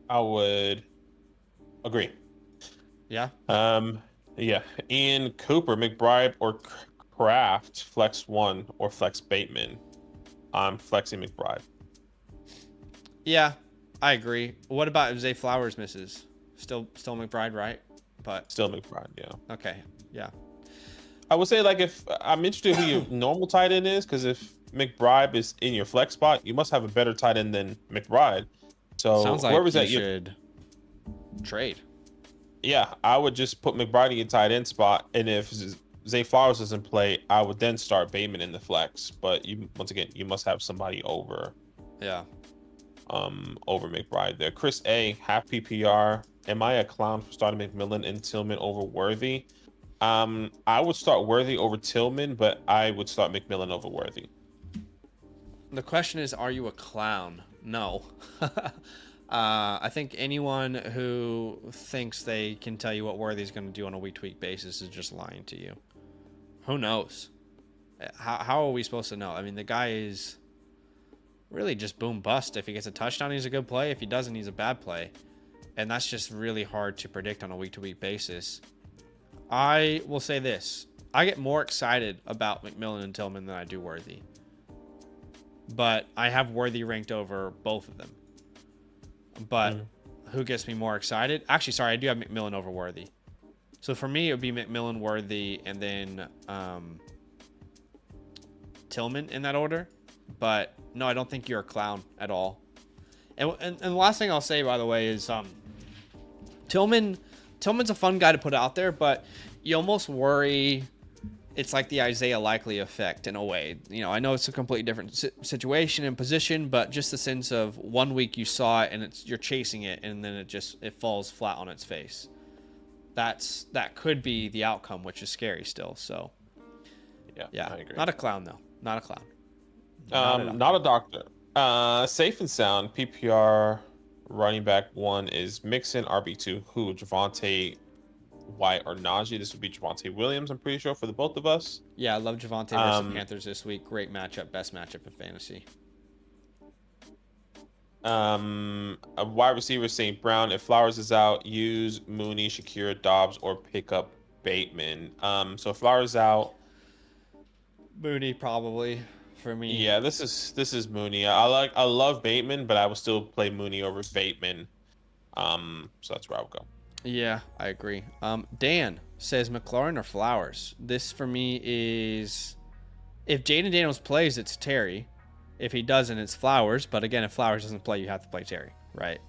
I would agree.
Yeah.
Yeah. Ian Cooper, McBride, or Kraft, flex 1 or flex Bateman. I'm flexing McBride.
Yeah, I agree. What about if Zay Flowers misses? Still McBride, right? But
Still McBride, yeah.
okay, yeah.
I would say, like, if I'm interested who your normal tight end is, because if McBride is in your flex spot, you must have a better tight end than McBride. So
Sounds like
whoever's
you
at
should trade.
Yeah, I would just put McBride in your tight end spot, and if Zay Flowers doesn't play, I would then start Bateman in the flex. But once again, you must have somebody over
Yeah.
over McBride there. Chris A, half PPR. Am I a clown for starting McMillan and Tillman over Worthy? I would start Worthy over Tillman, but I would start McMillan over Worthy.
The question is, are you a clown? No. I think anyone who thinks they can tell you what Worthy's going to do on a week-to-week basis is just lying to you. Who knows? How are we supposed to know? I mean, the guy is really just boom bust. If he gets a touchdown, he's a good play. If he doesn't, he's a bad play. And that's just really hard to predict on a week-to-week basis. I will say this. I get more excited about McMillan and Tillman than I do Worthy. But I have Worthy ranked over both of them. But who gets me more excited? Actually, sorry, I do have McMillan over Worthy. So for me, it would be McMillan, Worthy, and then Tillman in that order. But no, I don't think you're a clown at all. And the last thing I'll say, by the way, is Tillman's a fun guy to put out there, but you almost worry it's like the Isaiah Likely effect in a way. I know it's a completely different situation and position, but just the sense of 1 week you saw it and you're chasing it, and then it falls flat on its face. That could be the outcome, which is scary still. So yeah, I agree. Not a clown though. Not a clown.
Not a doctor. Safe and sound PPR running back 1 is Mixon. RB2 who? Javonte, White, or Najee? This would be Javonte Williams, I'm pretty sure, for the both of us.
Yeah, I love Javonte versus Panthers this week. Great matchup, best matchup in fantasy.
A wide receiver, St. Brown. If Flowers is out, use Mooney, Shakira, Dobbs, or pick up Bateman. So Flowers out.
Mooney probably for me.
Yeah, this is Mooney. I love Bateman, but I would still play Mooney over Bateman. So that's where I would go.
Yeah, I agree. Dan says McLaurin or Flowers. This for me is, if Jaden Daniels plays, it's Terry. If he doesn't, it's Flowers. But again, if Flowers doesn't play, you have to play Terry, right?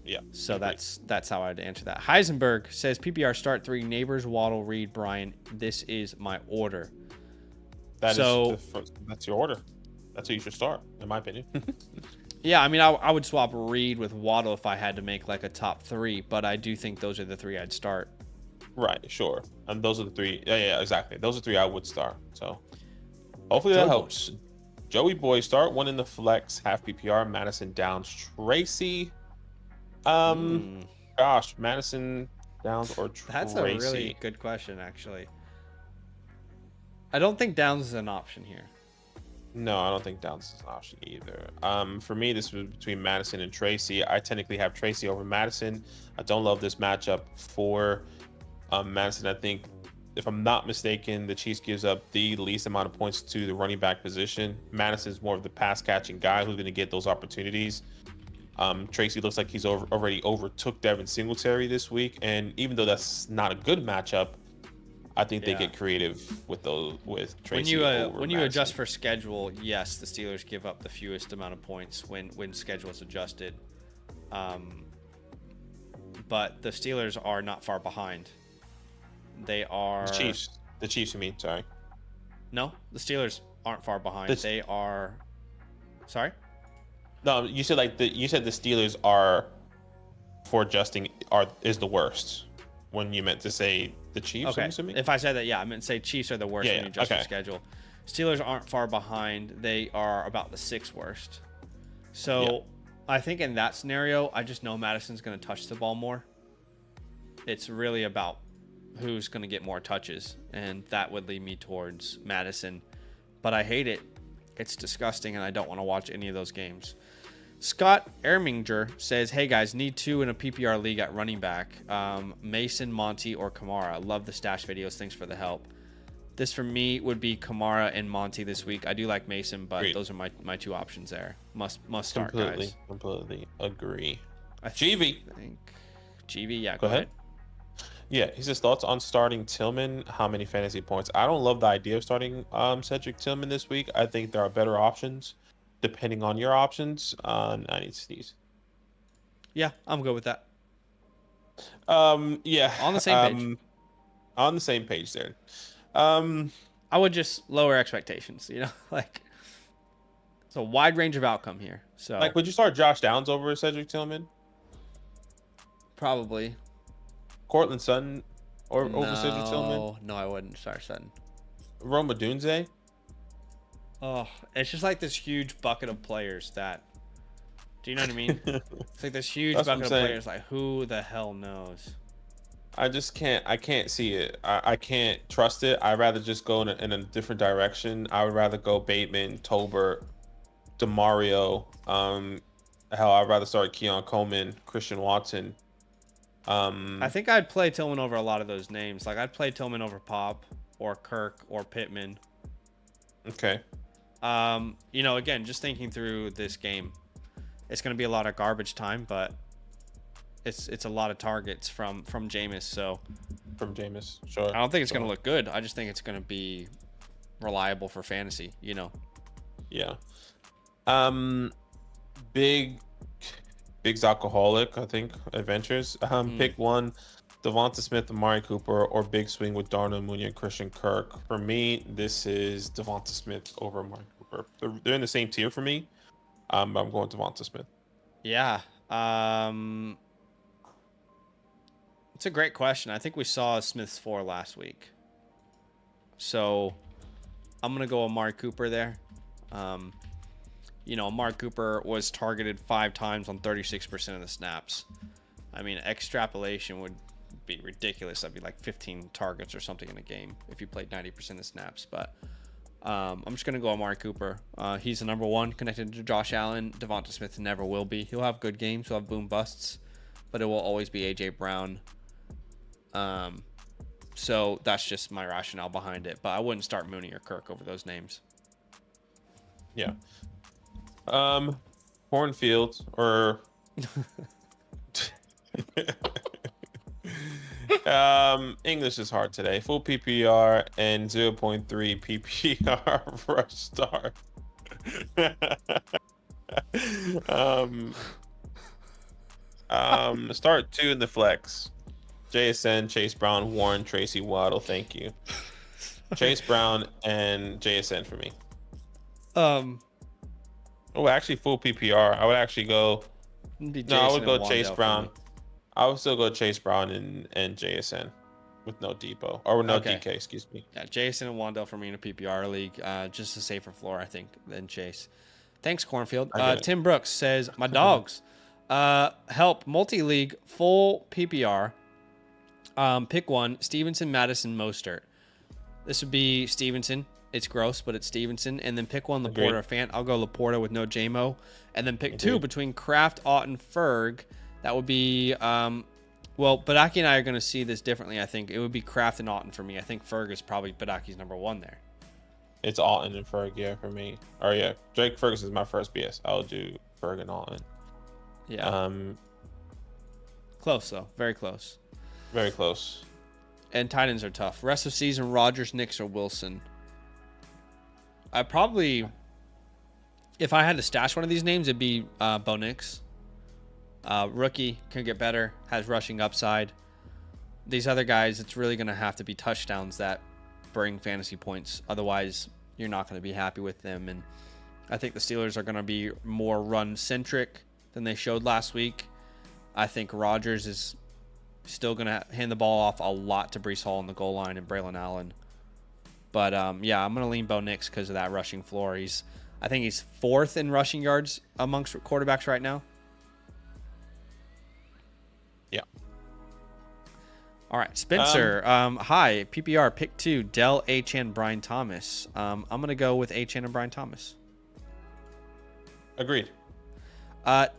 Yeah.
So that's how I'd answer that. Heisenberg says PPR start 3: Neighbors, Waddle, Reed, Bryan. This is my order.
That's your order. That's who you should start, in my opinion.
Yeah, I mean, I would swap Reed with Waddle if I had to make like a top 3, but I do think those are the 3 I'd start.
Right, sure. And those are the 3. Yeah, exactly. Those are 3 I would start. So hopefully that helps. Joey Boy, start 1 in the flex, half PPR. Madison, Downs, Tracy. Gosh, Madison, Downs, or Tracy?
That's a really good question, actually. I don't think Downs is an option here.
No, I don't think Downs is an option either. For me, this was between Madison and Tracy. I technically have Tracy over Madison. I don't love this matchup for Madison. I think, if I'm not mistaken, the Chiefs gives up the least amount of points to the running back position. Madison's more of the pass catching guy who's going to get those opportunities. Tracy looks like he's already overtook Devin Singletary this week, and even though that's not a good matchup, I think they get creative with Tracy.
When you adjust for schedule, yes, the Steelers give up the fewest amount of points when schedule is adjusted. But the Steelers are not far behind. They are
the Chiefs. The Chiefs, you mean? Sorry.
No, the Steelers aren't far behind. They are. Sorry.
No, you said the Steelers are for adjusting is the worst. When you meant to say the Chiefs,
okay.
I'm assuming?
If I said that, yeah, I meant to say Chiefs are the worst when you adjust for schedule. Steelers aren't far behind. They are about the 6th worst. So I think in that scenario, I just know Madison's going to touch the ball more. It's really about who's going to get more touches, and that would lead me towards Madison. But I hate it. It's disgusting, and I don't want to watch any of those games. Scott Erminger says, hey guys, need 2 in a PPR league at running back. Mason, Monty, or Kamara. Love the stash videos. Thanks for the help. This for me would be Kamara and Monty this week. I do like Mason, but those are my 2 options there. Must start, guys.
Completely agree.
GV, yeah, go ahead.
Yeah, he says thoughts on starting Tillman. How many fantasy points? I don't love the idea of starting Cedric Tillman this week. I think there are better options. Depending on your options, I need to sneeze.
Yeah, I'm good with that.
Yeah,
on the same page.
On the same page there.
I would just lower expectations. Like it's a wide range of outcome here. So,
like, would you start Josh Downs over Cedric Tillman?
Probably.
Cortland Sutton over Cedric Tillman?
No, I wouldn't start Sutton.
Roma Dunze?
Oh, it's just like this huge bucket of players that. Do you know what I mean? It's like this huge bucket of players. Like, who the hell knows?
I just can't. I can't see it. I can't trust it. I'd rather just go in a different direction. I would rather go Bateman, Tolbert, DeMario. Hell, I'd rather start Keon Coleman, Christian Watson.
I think I'd play Tillman over a lot of those names. Like, I'd play Tillman over Pop or Kirk or Pittman.
Okay.
Again, just thinking through this game, it's going to be a lot of garbage time, but it's a lot of targets from Jameis. So
from Jameis, sure.
I don't think it's going to look good. I just think it's going to be reliable for fantasy.
Yeah. Big Alcoholic, I think, adventures. Pick one. Devonta Smith, Amari Cooper, or big swing with Darnell Mooney and Christian Kirk. For me, this is Devonta Smith over Amari Cooper. They're in the same tier for me. I'm going Devonta Smith.
Yeah. It's a great question. I think we saw Smith's 4 last week. So I'm going to go Amari Cooper there. Amari Cooper was targeted 5 times on 36% of the snaps. I mean, extrapolation would be ridiculous. That'd be like 15 targets or something in a game if you played 90% of the snaps. But I'm just going to go Amari Cooper. He's the number 1 connected to Josh Allen. Devonta Smith never will be. He'll have good games. He'll have boom busts. But it will always be A.J. Brown. So that's just my rationale behind it. But I wouldn't start Mooney or Kirk over those names.
Yeah. Cornfield or... English is hard today. Full PPR and 0.3 PPR rush star. Start 2 in the flex. JSN, Chase Brown, Warren, Tracy Waddle. Thank you. Chase Brown and JSN for me. Oh, actually, full PPR. I would actually go. I would go Chase Brown. I would still go Chase Brown and JSN with no Depot or no DK. Excuse me.
Yeah, Jason and Wandell for me in a PPR league. Just a safer floor, I think, than Chase. Thanks, Cornfield. Tim Brooks says, my dogs help multi-league full PPR. Pick one: Stevenson, Madison, Mostert. This would be Stevenson. It's gross, but it's Stevenson. And then pick one, Laporta or Fant. I'll go Laporta with no JMO. And then pick 2 between Kraft, Auten, Ferg. That would be, Badaki and I are going to see this differently, I think. It would be Kraft and Auten for me. I think Ferg is probably Badaki's number 1 there.
It's Auten and Ferg, yeah, for me. Or, yeah, Drake Ferguson is my first BS. I'll do Ferg and Auten.
Yeah. Close though, very close.
Very close.
And tight ends are tough. Rest of season, Rodgers, Nix, or Wilson. I probably, if I had to stash one of these names, it'd be Bo Nix. Rookie, can get better, has rushing upside. These other guys, it's really going to have to be touchdowns that bring fantasy points. Otherwise, you're not going to be happy with them. And I think the Steelers are going to be more run-centric than they showed last week. I think Rodgers is still going to hand the ball off a lot to Breece Hall on the goal line and Braylon Allen. But, yeah, I'm going to lean Bo Nix because of that rushing floor. I think he's 4th in rushing yards amongst quarterbacks right now.
Yeah.
All right, Spencer. Hi, PPR pick 2, Dell, Achane, Brian Thomas. I'm going to go with Achane and Brian Thomas.
Agreed.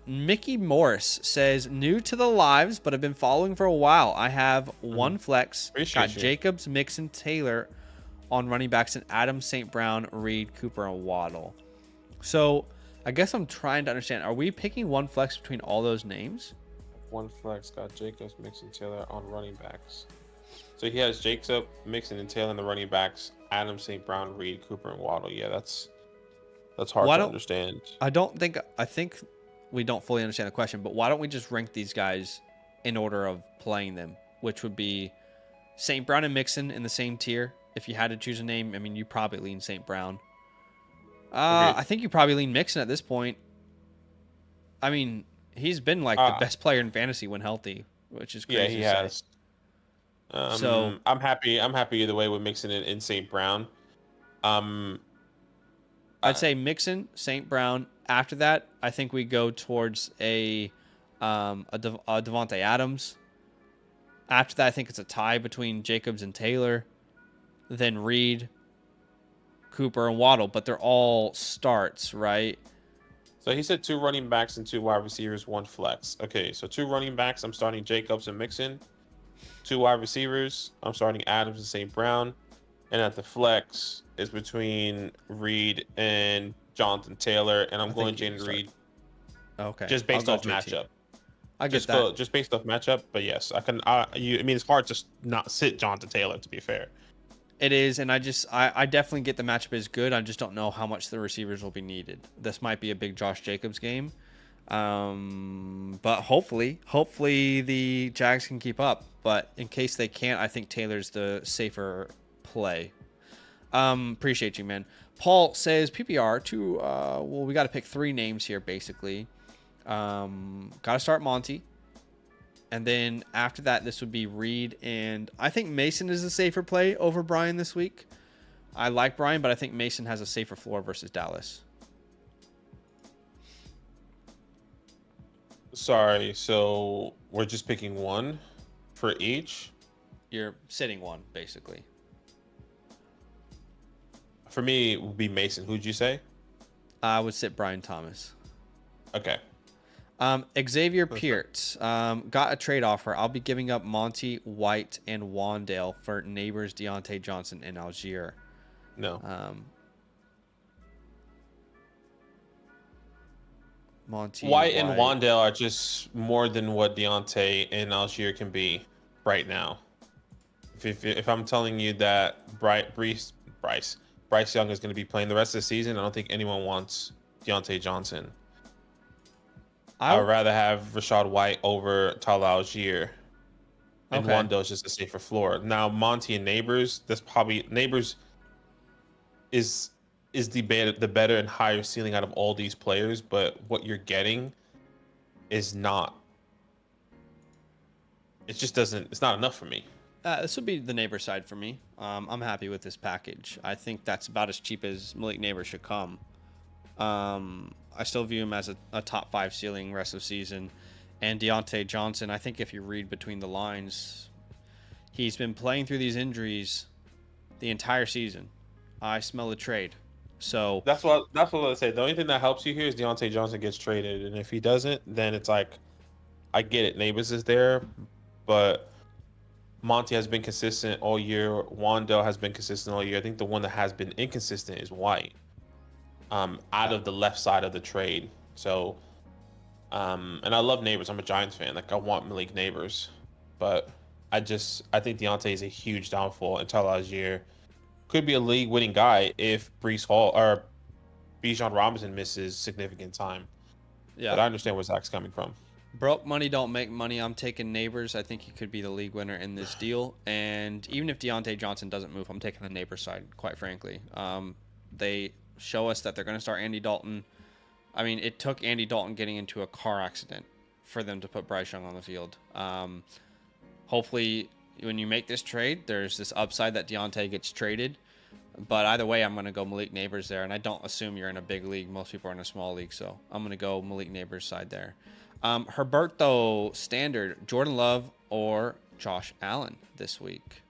Mickey Morris says, new to the lives, but have been following for a while. I have one flex.
Appreciate you.
Jacobs, Mixon, Taylor on running backs, and Adams, St. Brown, Reed, Cooper, and Waddle. So I guess I'm trying to understand. Are we picking one flex between all those names?
One flex got Jacobs, Mixon, Taylor on running backs. So he has Jacob, Mixon, and Taylor in the running backs. Adams, St. Brown, Reed, Cooper, and Waddle. Yeah, that's hard to understand. I
think we don't fully understand the question, but why don't we just rank these guys in order of playing them, which would be St. Brown and Mixon in the same tier. If you had to choose a name, I mean, you probably lean St. Brown. I think you probably lean Mixon at this point. I mean, he's been like the best player in fantasy when healthy, which is crazy.
Yeah, he has. So I'm happy either way with Mixon and St. Brown.
I'd say Mixon, St. Brown. After that, I think we go towards a Devontae Adams. After that, I think it's a tie between Jacobs and Taylor. Then Reed, Cooper, and Waddle, but they're all starts, right?
So he said 2 running backs and 2 wide receivers, 1 flex. Okay, so 2 running backs, I'm starting Jacobs and Mixon. 2 wide receivers, I'm starting Adams and St. Brown. And at the flex is between Reed and Jonathan Taylor, and I'm going Jaden Reed.
Okay.
Just based off matchup.
I get that.
Just based off matchup, but yes, I can. I mean, it's hard to not sit Jonathan Taylor, to be fair.
It is, and I definitely get the matchup is good. I just don't know how much the receivers will be needed. This might be a big Josh Jacobs game, but hopefully the Jags can keep up. But in case they can't, I think Taylor's the safer play. Appreciate you, man. Paul says PPR we got to pick 3 names here basically. Got to start Monty. And then after that, this would be Reed. And I think Mason is a safer play over Brian this week. I like Brian, but I think Mason has a safer floor versus Dallas.
Sorry, so we're just picking 1 for each?
You're sitting 1, basically.
For me, it would be Mason. Who'd you say?
I would sit Brian Thomas.
Okay.
Xavier Peart got a trade offer. I'll be giving up Monty, White, and Wandale for Neighbors, Deontay Johnson, and Algier.
No.
Monty,
White and Wandale are just more than what Deontay and Algier can be right now. If I'm telling you that Bryce Young is going to be playing the rest of the season, I don't think anyone wants Deontay Johnson. I would rather have Rachaad White over Tyler Algier. And Wandale is just a safer floor. Now, Monty and Neighbors, Neighbors is the better and higher ceiling out of all these players, but what you're getting is not. It just doesn't. It's not enough for me.
This would be the Neighbor side for me. I'm happy with this package. I think that's about as cheap as Malik Neighbor should come. I still view him as a top 5 ceiling rest of season. And Deontay Johnson, I think if you read between the lines, he's been playing through these injuries the entire season. I smell a trade. So
that's what I say. The only thing that helps you here is Deontay Johnson gets traded, and if he doesn't, then it's like, I get it. Neighbors is there, but Monty has been consistent all year. Wandale has been consistent all year. I think the one that has been inconsistent is White. Out of the left side of the trade. So And I love Neighbors. I'm a Giants fan. Like I want Malik Neighbors, but I think Deontay is a huge downfall until last year. Could be a league winning guy if Brees Hall or Bijan Robinson misses significant time. But
Yeah.
I understand where Zach's coming from.
Broke money don't make money. I'm taking Neighbors. I think he could be the league winner in this deal. And even if Deontay Johnson doesn't move, I'm taking the Neighbors side, quite frankly. They show us that they're going to start Andy Dalton. I mean, it took Andy Dalton getting into a car accident for them to put Bryce Young on the field. Hopefully, when you make this trade, there's this upside that Deontay gets traded. But either way, I'm going to go Malik Neighbors there. And I don't assume you're in a big league. Most people are in a small league. So I'm going to go Malik Neighbors side there. Herberto Standard, Jordan Love or Josh Allen this week?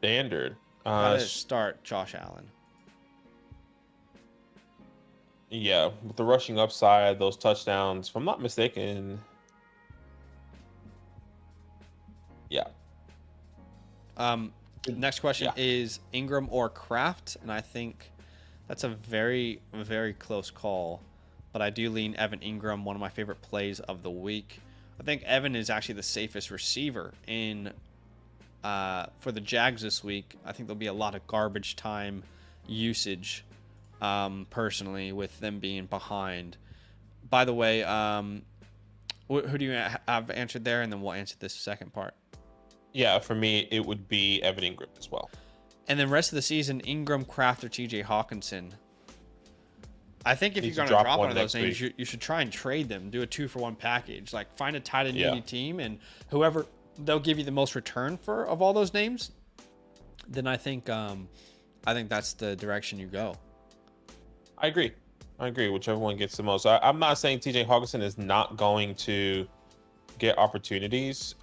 Standard.
How did it start, Josh Allen?
Yeah, with the rushing upside, those touchdowns, if I'm not mistaken. Yeah.
Next question
Yeah.
is Ingram or Kraft, and I think that's a very, very close call. But I do lean Evan Ingram, one of my favorite plays of the week. I think Evan is actually the safest receiver in for the Jags this week. I think there'll be a lot of garbage time usage, personally, with them being behind. By the way, who do you have answered there? And then we'll answer this second part.
Yeah, for me, it would be Evan Ingram as well.
And then rest of the season, Ingram, Kraft, or TJ Hawkinson. I think if
Needs
you're
to
going to
drop
drop one
one
of those
next
names, you should try and trade them. Do a 2-for-1 package. Like, find a tight end
Yeah.
needy team, and whoever they'll give you the most return for of all those names. Then I think that's the direction you go.
I agree. Whichever one gets the most. I'm not saying TJ Hawkinson is not going to get opportunities.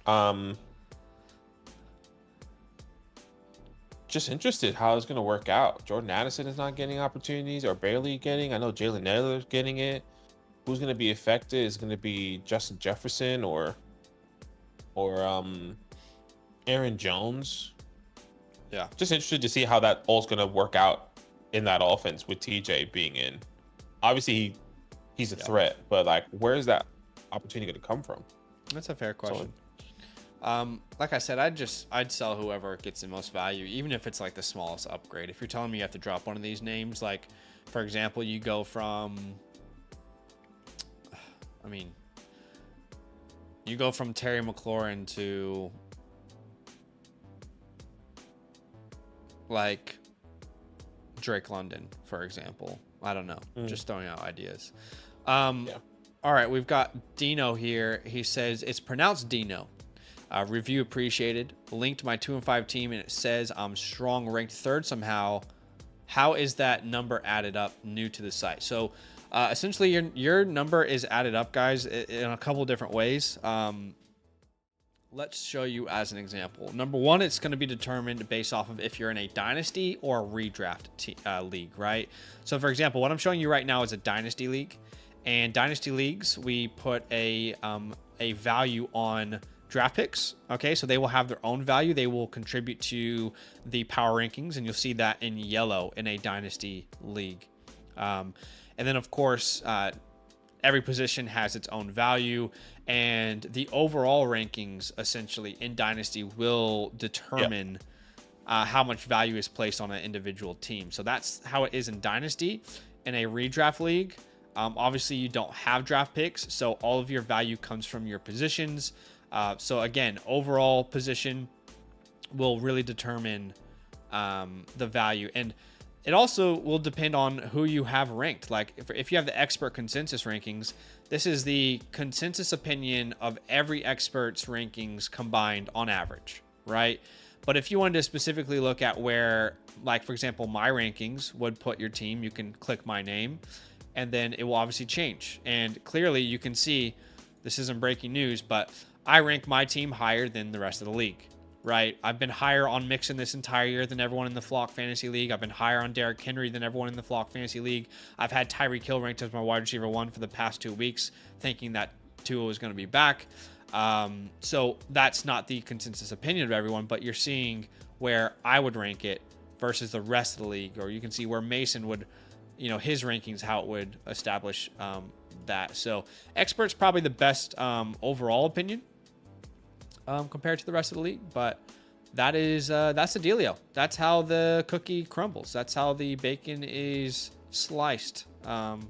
Just interested how it's going to work out. Jordan Addison is not getting opportunities or barely getting. I know Jalen Naylor's getting it. Who's going to be affected? Is going to be Justin Jefferson or Aaron Jones.
Yeah.
Just interested to see how that all's going to work out in that offense with TJ being in. Obviously, he's a threat, but like, where is that opportunity going to come from?
That's a fair question. Like I said, I'd sell whoever gets the most value, even if it's like the smallest upgrade. If you're telling me you have to drop one of these names, like for example, you go from Terry McLaurin to like Drake London, for example. I don't know. Just throwing out ideas. All right, we've got Dino here. He says it's pronounced Dino. Review appreciated. Linked my 2-5 team, and it says I'm strong, ranked third somehow. How is that number added up? New to the site. So essentially, your number is added up, guys, in a couple different ways. Let's show you as an example. Number one, it's going to be determined based off of if you're in a dynasty or a redraft league, right? So, for example, what I'm showing you right now is a dynasty league. And dynasty leagues, we put a value on draft picks. Okay, so they will have their own value. They will contribute to the power rankings, and you'll see that in yellow in a dynasty league. And then, of course, every position has its own value, and the overall rankings essentially in dynasty will determine how much value is placed on an individual team. So that's how it is in dynasty. In a redraft league, obviously you don't have draft picks, so all of your value comes from your positions. So again, overall position will really determine the value, and it also will depend on who you have ranked. Like if you have the expert consensus rankings, this is the consensus opinion of every expert's rankings combined on average, right? But if you wanted to specifically look at where, like for example, my rankings would put your team, you can click my name, and then it will obviously change. And clearly you can see, this isn't breaking news, but I rank my team higher than the rest of the league, right? I've been higher on Mixon this entire year than everyone in the Flock Fantasy League. I've been higher on Derrick Henry than everyone in the Flock Fantasy League. I've had Tyreek Hill ranked as my wide receiver 1 for the past 2 weeks, thinking that Tua was going to be back. So that's not the consensus opinion of everyone, but you're seeing where I would rank it versus the rest of the league, or you can see where Mason would, his rankings, how it would establish that. So expert's probably the best overall opinion compared to the rest of the league, but that's the dealio. That's how the cookie crumbles. That's how the bacon is sliced, or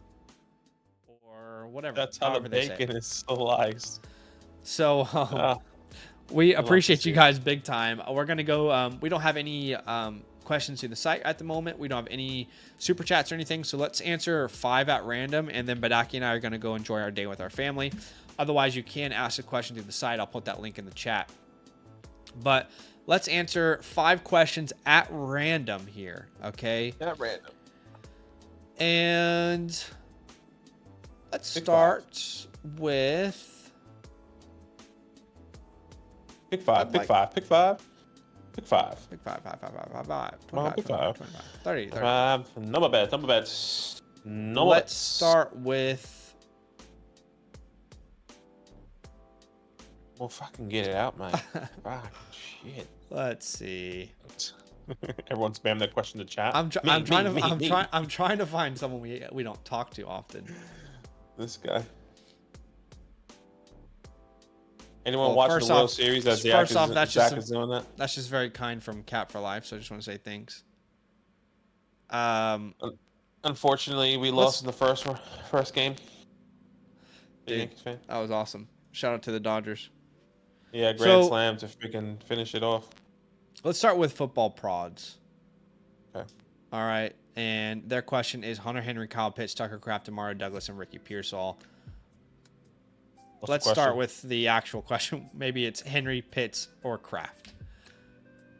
whatever.
That's how the bacon is sliced.
So we appreciate you guys big time. We're gonna go. We don't have any questions to the site at the moment. We don't have any super chats or anything. So let's answer 5 at random, and then Badaki and I are gonna go enjoy our day with our family. Otherwise, you can ask a question through the site. I'll put that link in the chat. But let's answer 5 questions at random here, okay?
At random.
And let's start with...
Pick 5, pick 5, pick 5. Pick 5.
Pick 5, 5, 5, 5, 5, 5.
25, pick 5.
25, 30, 30.
Number bets.
Let's start with...
Well, fucking get it out, man. Fuck, shit.
Let's see.
Everyone spam that question in the chat.
I'm trying to find someone we don't talk to often.
This guy. Anyone watching the World Series? That's Zach is doing that.
That's just very kind from Cap for Life. So I just want to say thanks.
Unfortunately, we lost in the first game.
Dude, that was awesome. Shout out to the Dodgers.
Yeah, grand slam to freaking finish it off.
Let's start with football prods.
Okay.
All right. And their question is Hunter Henry, Kyle Pitts, Tucker Kraft, Demario Douglas, and Ricky Pearsall. Let's start with the actual question. Maybe it's Henry, Pitts, or Kraft.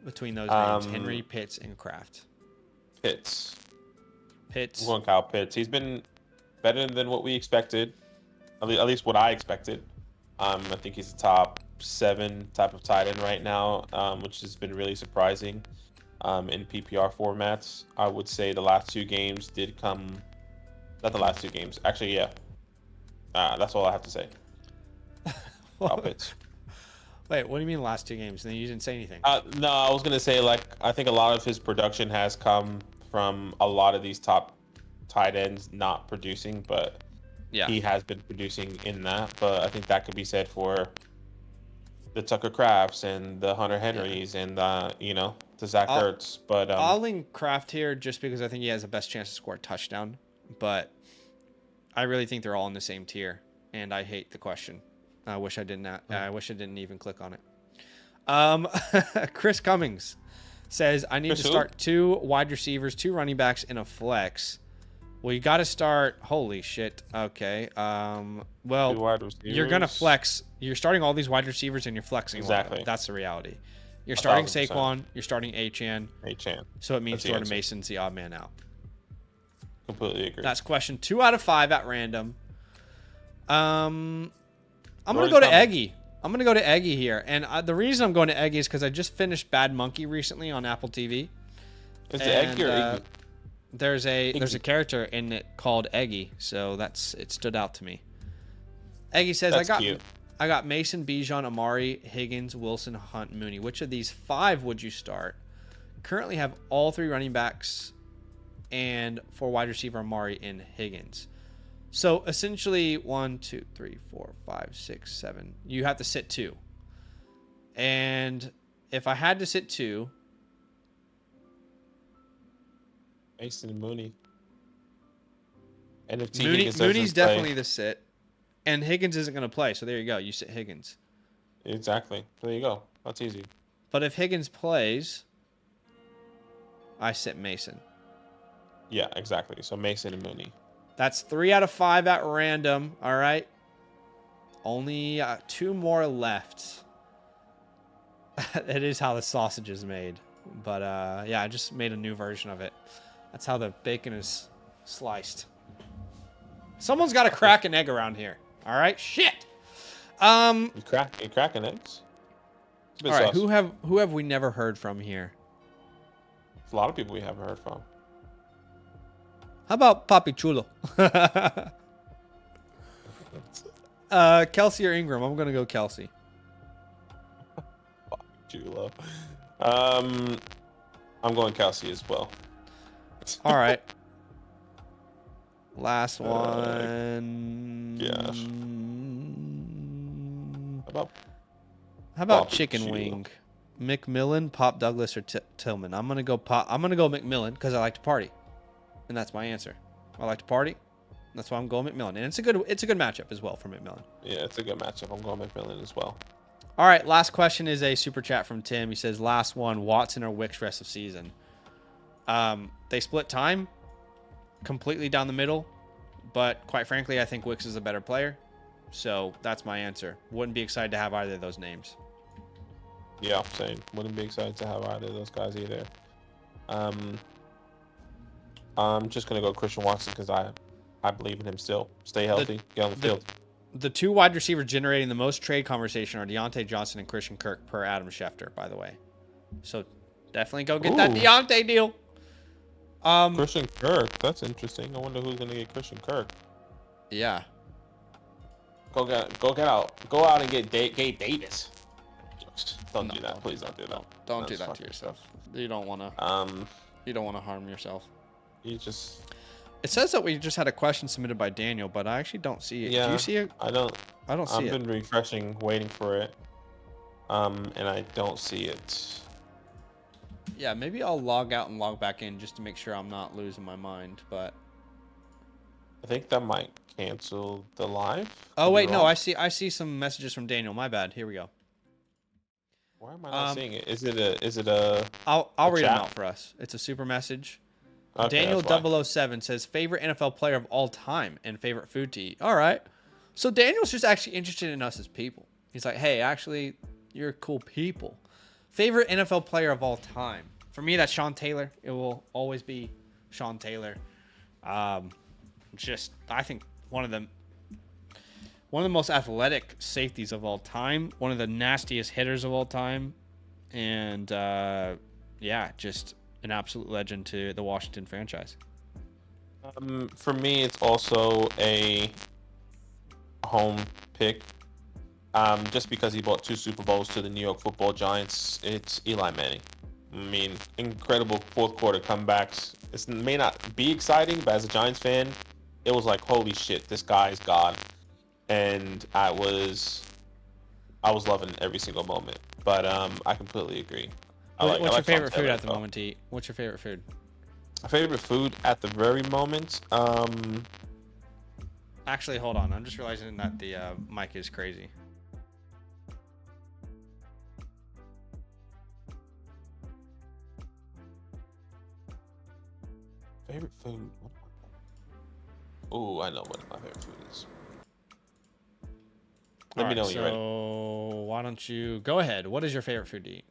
Between those names, Henry, Pitts, and Kraft.
Pitts.
I'm
going Kyle Pitts. He's been better than what we expected. At least what I expected. I think he's the top 7 type of tight end right now, which has been really surprising in PPR formats. I would say the last 2 games did come... Not the last 2 games. Actually, yeah. That's all I have to say. Kyle Pitts.
Wait, what do you mean last 2 games? Then you didn't say anything.
No, I was going to say, I think a lot of his production has come from a lot of these top tight ends not producing, but... Yeah, he has been producing in that, but I think that could be said for the Tucker Krafts and the Hunter Henrys and the Zach Ertz. But
I'll link Kraft here just because I think he has the best chance to score a touchdown. But I really think they're all in the same tier, and I hate the question. I wish I didn't. I wish I didn't even click on it. Chris Cummings says I need to start 2 wide receivers, 2 running backs, and a flex. Well, you got to start. Holy shit. Okay. Well, you're gonna flex. You're starting all these wide receivers, and you're flexing.
Exactly.
That's the reality. You're starting 1,000%. Saquon. You're starting Achane.
Achane.
So it means Jordan Mason's the odd man out.
Completely agree.
That's question 2 out of 5 at random. I'm gonna go to Eggy. I'm gonna go to Eggy here, and the reason I'm going to Eggy is because I just finished Bad Monkey recently on Apple TV.
Is it Eggy or Iggy?
There's a character in it called Eggy, so it stood out to me. Eggy says, I got Mason, Bijan, Amari, Higgins, Wilson, Hunt, Mooney. Which of these 5 would you start? Currently have all 3 running backs and 4 wide receiver Amari and Higgins. So essentially 1, 2, 3, 4, 5, 6, 7. You have to sit 2. And if I had to sit 2,
Mason and Mooney. And if
Mooney's definitely the sit. And Higgins isn't going to play, so there you go. You sit Higgins.
Exactly. There you go. That's easy.
But if Higgins plays, I sit Mason.
Yeah, exactly. So Mason and Mooney.
That's 3 out of 5 at random. All right. Only 2 more left. It is how the sausage is made. But yeah, I just made a new version of it. That's how the bacon is sliced. Someone's got to crack an egg around here. All right? Shit.
You cracking eggs?
All right, who have we never heard from here?
There's a lot of people we haven't heard from.
How about Papi Chulo? Kelsey or Ingram? I'm going to go Kelsey.
Chulo. I'm going Kelsey as well.
All right. Last one.
Gosh.
How about
Barbecue.
chicken wing? McMillan, Pop Douglas, or Tillman? I'm gonna go Pop. I'm gonna go McMillan because I like to party, and that's my answer. I like to party. That's why I'm going McMillan, and it's a good matchup as well for McMillan.
Yeah, it's a good matchup. I'm going McMillan as well.
All right, last question is a super chat from Tim. He says, "Last one: Watson or Wicks rest of season." They split time completely down the middle, but quite frankly, I think Wicks is a better player. So that's my answer. Wouldn't be excited to have either of those names.
Yeah, same. Wouldn't be excited to have either of those guys either. I'm just gonna go Christian Watson because I believe in him still. Stay healthy, get on the field.
The two wide receivers generating the most trade conversation are Deontay Johnson and Christian Kirk per Adam Schefter, by the way. So definitely go get that Deontay deal.
Christian Kirk, that's interesting. I wonder who's gonna get Christian Kirk.
Yeah.
Go out and get Gabe Davis. Don't do that. Please don't do that.
Don't do that to yourself. You don't want to. You don't want to harm yourself.
You just.
It says that we just had a question submitted by Daniel, but I actually don't see it.
Yeah,
do you see it?
I don't see it.
I've
been refreshing, waiting for it. And I don't see it.
Yeah, maybe I'll log out and log back in just to make sure I'm not losing my mind, but
I think that might cancel the live.
Oh wait, no, I see some messages from Daniel. My bad. Here we go.
Why am I not seeing it? Is it a
I'll read them out for us. It's a super message. Okay, Daniel 007 says favorite NFL player of all time and favorite food to eat. All right. So Daniel's just actually interested in us as people. He's like, "Hey, actually, you're cool people." Favorite NFL player of all time. For me, that's Sean Taylor. It will always be Sean Taylor. I think one of the most athletic safeties of all time, one of the nastiest hitters of all time, and just an absolute legend to the Washington franchise.
For me, it's also a home pick. Just because he brought 2 Super Bowls to the New York Football Giants, it's Eli Manning. I mean, incredible fourth quarter comebacks. It may not be exciting, but as a Giants fan, it was like, holy shit, this guy's God. And I was loving every single moment. But I completely agree.
What's your favorite food at the moment to eat? What's your favorite food?
My favorite food at the very moment?
Actually, hold on. I'm just realizing that the mic is crazy.
Favorite food? Oh, I know what my favorite food is. Let me know when you're ready.
So why don't you go ahead? What is your favorite food to eat?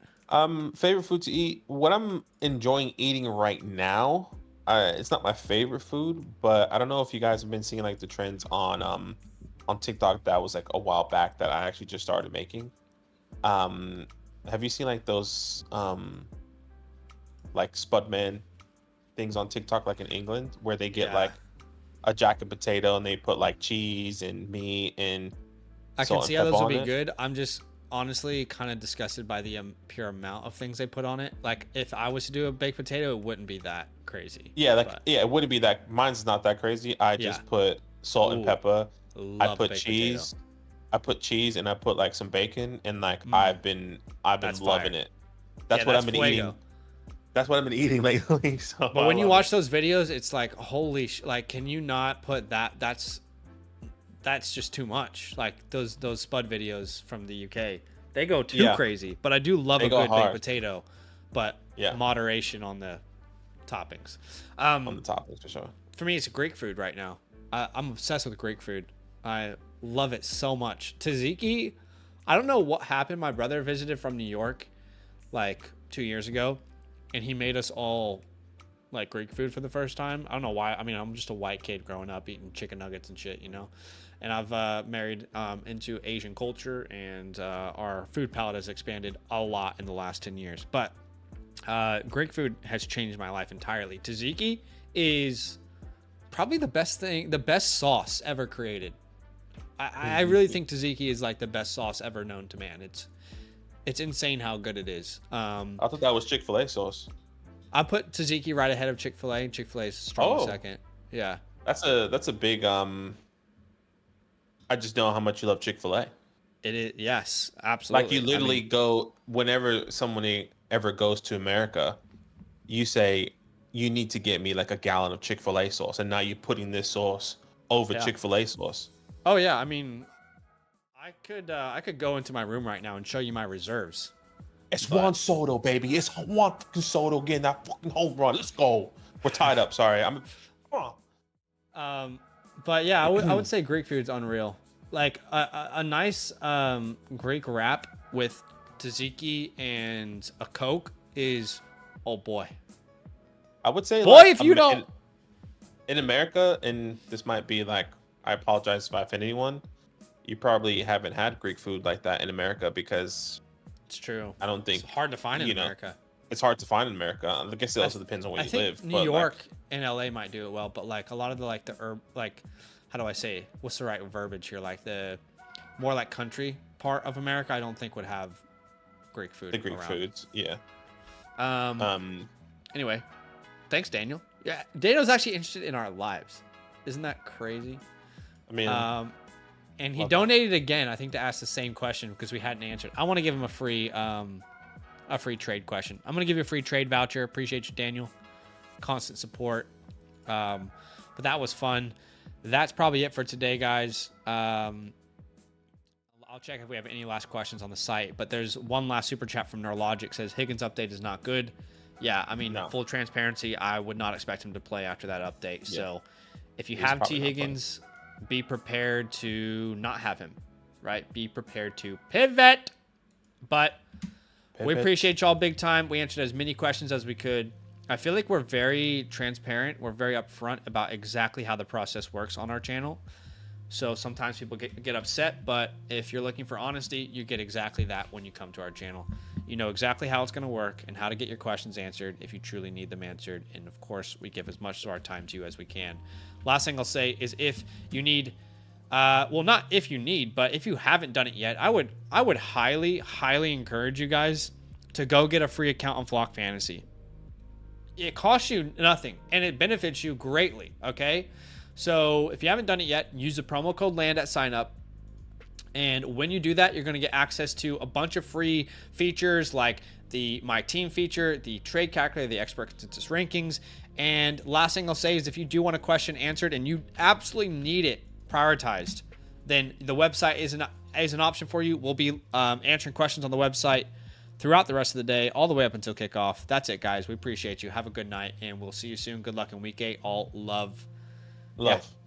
Favorite food to eat. What I'm enjoying eating right now. It's not my favorite food, but I don't know if you guys have been seeing like the trends on TikTok that was like a while back that I actually just started making. Have you seen like those like Spudman things on TikTok like in England where they get like a jacket potato and they put like cheese and meat and
I can see how those would be good. I'm just honestly kind of disgusted by the pure amount of things they put on it. Like if I was to do a baked potato, it wouldn't be that crazy.
Yeah, it wouldn't be that. Mine's not that crazy. I just put salt and pepper. I put cheese. Potato. I put cheese and I put like some bacon and like I've been loving it. That's what I've been eating. That's what I've been eating lately. So
but when you watch those videos, it's like holy like can you not put that? That's just too much. Like those Spud videos from the UK, they go too crazy. But I do love a good baked potato, but moderation on the toppings.
On the toppings for sure.
For me, it's Greek food right now. I'm obsessed with Greek food. I love it so much. Tzatziki, I don't know what happened. My brother visited from New York like 2 years ago, and he made us all like Greek food for the first time. I don't know why. I mean, I'm just a white kid growing up eating chicken nuggets and shit, you know. And I've married into Asian culture, and our food palette has expanded a lot in the last 10 years. But Greek food has changed my life entirely. Tzatziki is probably the best sauce ever created. I really think tzatziki is like the best sauce ever known to man. It's insane how good it is.
I thought that was Chick-fil-A sauce.
I put tzatziki right ahead of Chick-fil-A. Chick-fil-A is strong second. Yeah.
That's a big I just know how much you love Chick-fil-A.
It is, yes,
Like you
absolutely. I
literally
mean,
go whenever someone ever goes to America, you say you need to get me like a gallon of Chick-fil-A sauce, and now you're putting this sauce over
yeah.
Chick-fil-A sauce.
Oh yeah, I mean, I could go into my room right now and show you my reserves.
It's
But
Juan Soto, baby. It's Juan fucking Soto getting that fucking home run. Let's go. We're tied up. Sorry. Come on.
but yeah, I would say Greek food's unreal. Like a nice Greek wrap with tzatziki and a Coke is, oh boy.
I would say,
Boy,
like,
if you don't,
in America, and this might be like, I apologize if I offend anyone. You probably haven't had Greek food like that in America because
it's true.
I don't
It's
think
hard to find in
you know
America.
it's hard to find in America. I guess it also depends on where
I
you
think
live.
New
But
York
like,
and LA might do it well, but like a lot of the like the herb, like how do I say? What's the right verbiage here? Like the more like country part of America, I don't think would have Greek food.
the Greek
around.
foods, yeah.
Um. Anyway, thanks, Daniel. Yeah, Daniel's actually interested in our lives. Isn't that crazy?
I mean,
And he
love
donated again, I think, to ask the same question because we hadn't answered. I want to give him a free trade question. I'm gonna give you a free trade voucher. Appreciate you, Daniel. Constant support. But that was fun. That's probably it for today, guys. I'll check if we have any last questions on the site. But there's one last super chat from Neurologic. Says Higgins update is not good. Yeah, I mean,
No.
full transparency, I would not expect him to play after that update.
Yeah.
So if you
He's
have
probably
T.
not playing.
Higgins, be prepared to not have him, right? Be prepared to pivot. But we
Pivot.
appreciate y'all big time. We answered as many questions as we could. I feel like we're very transparent. We're very upfront about exactly how the process works on our channel. So sometimes people get upset, but if you're looking for honesty, you get exactly that when you come to our channel. You know exactly how it's going to work and how to get your questions answered if you truly need them answered. And of course, we give as much of our time to you as we can. Last thing I'll say is if you need, well, not if you need, but if you haven't done it yet, I would highly, highly encourage you guys to go get a free account on Flock Fantasy. It costs you nothing and it benefits you greatly. Okay. So if you haven't done it yet, use the promo code LAND at sign up. And when you do that, you're going to get access to a bunch of free features like the My Team feature, the trade calculator, the expert consensus rankings. And last thing I'll say is if you do want a question answered and you absolutely need it prioritized, then the website is an option for you. We'll be answering questions on the website throughout the rest of the day, all the way up until kickoff. That's it, guys. We appreciate you. Have a good night, and we'll see you soon. Good luck in week 8. All love.
Love.
Yeah.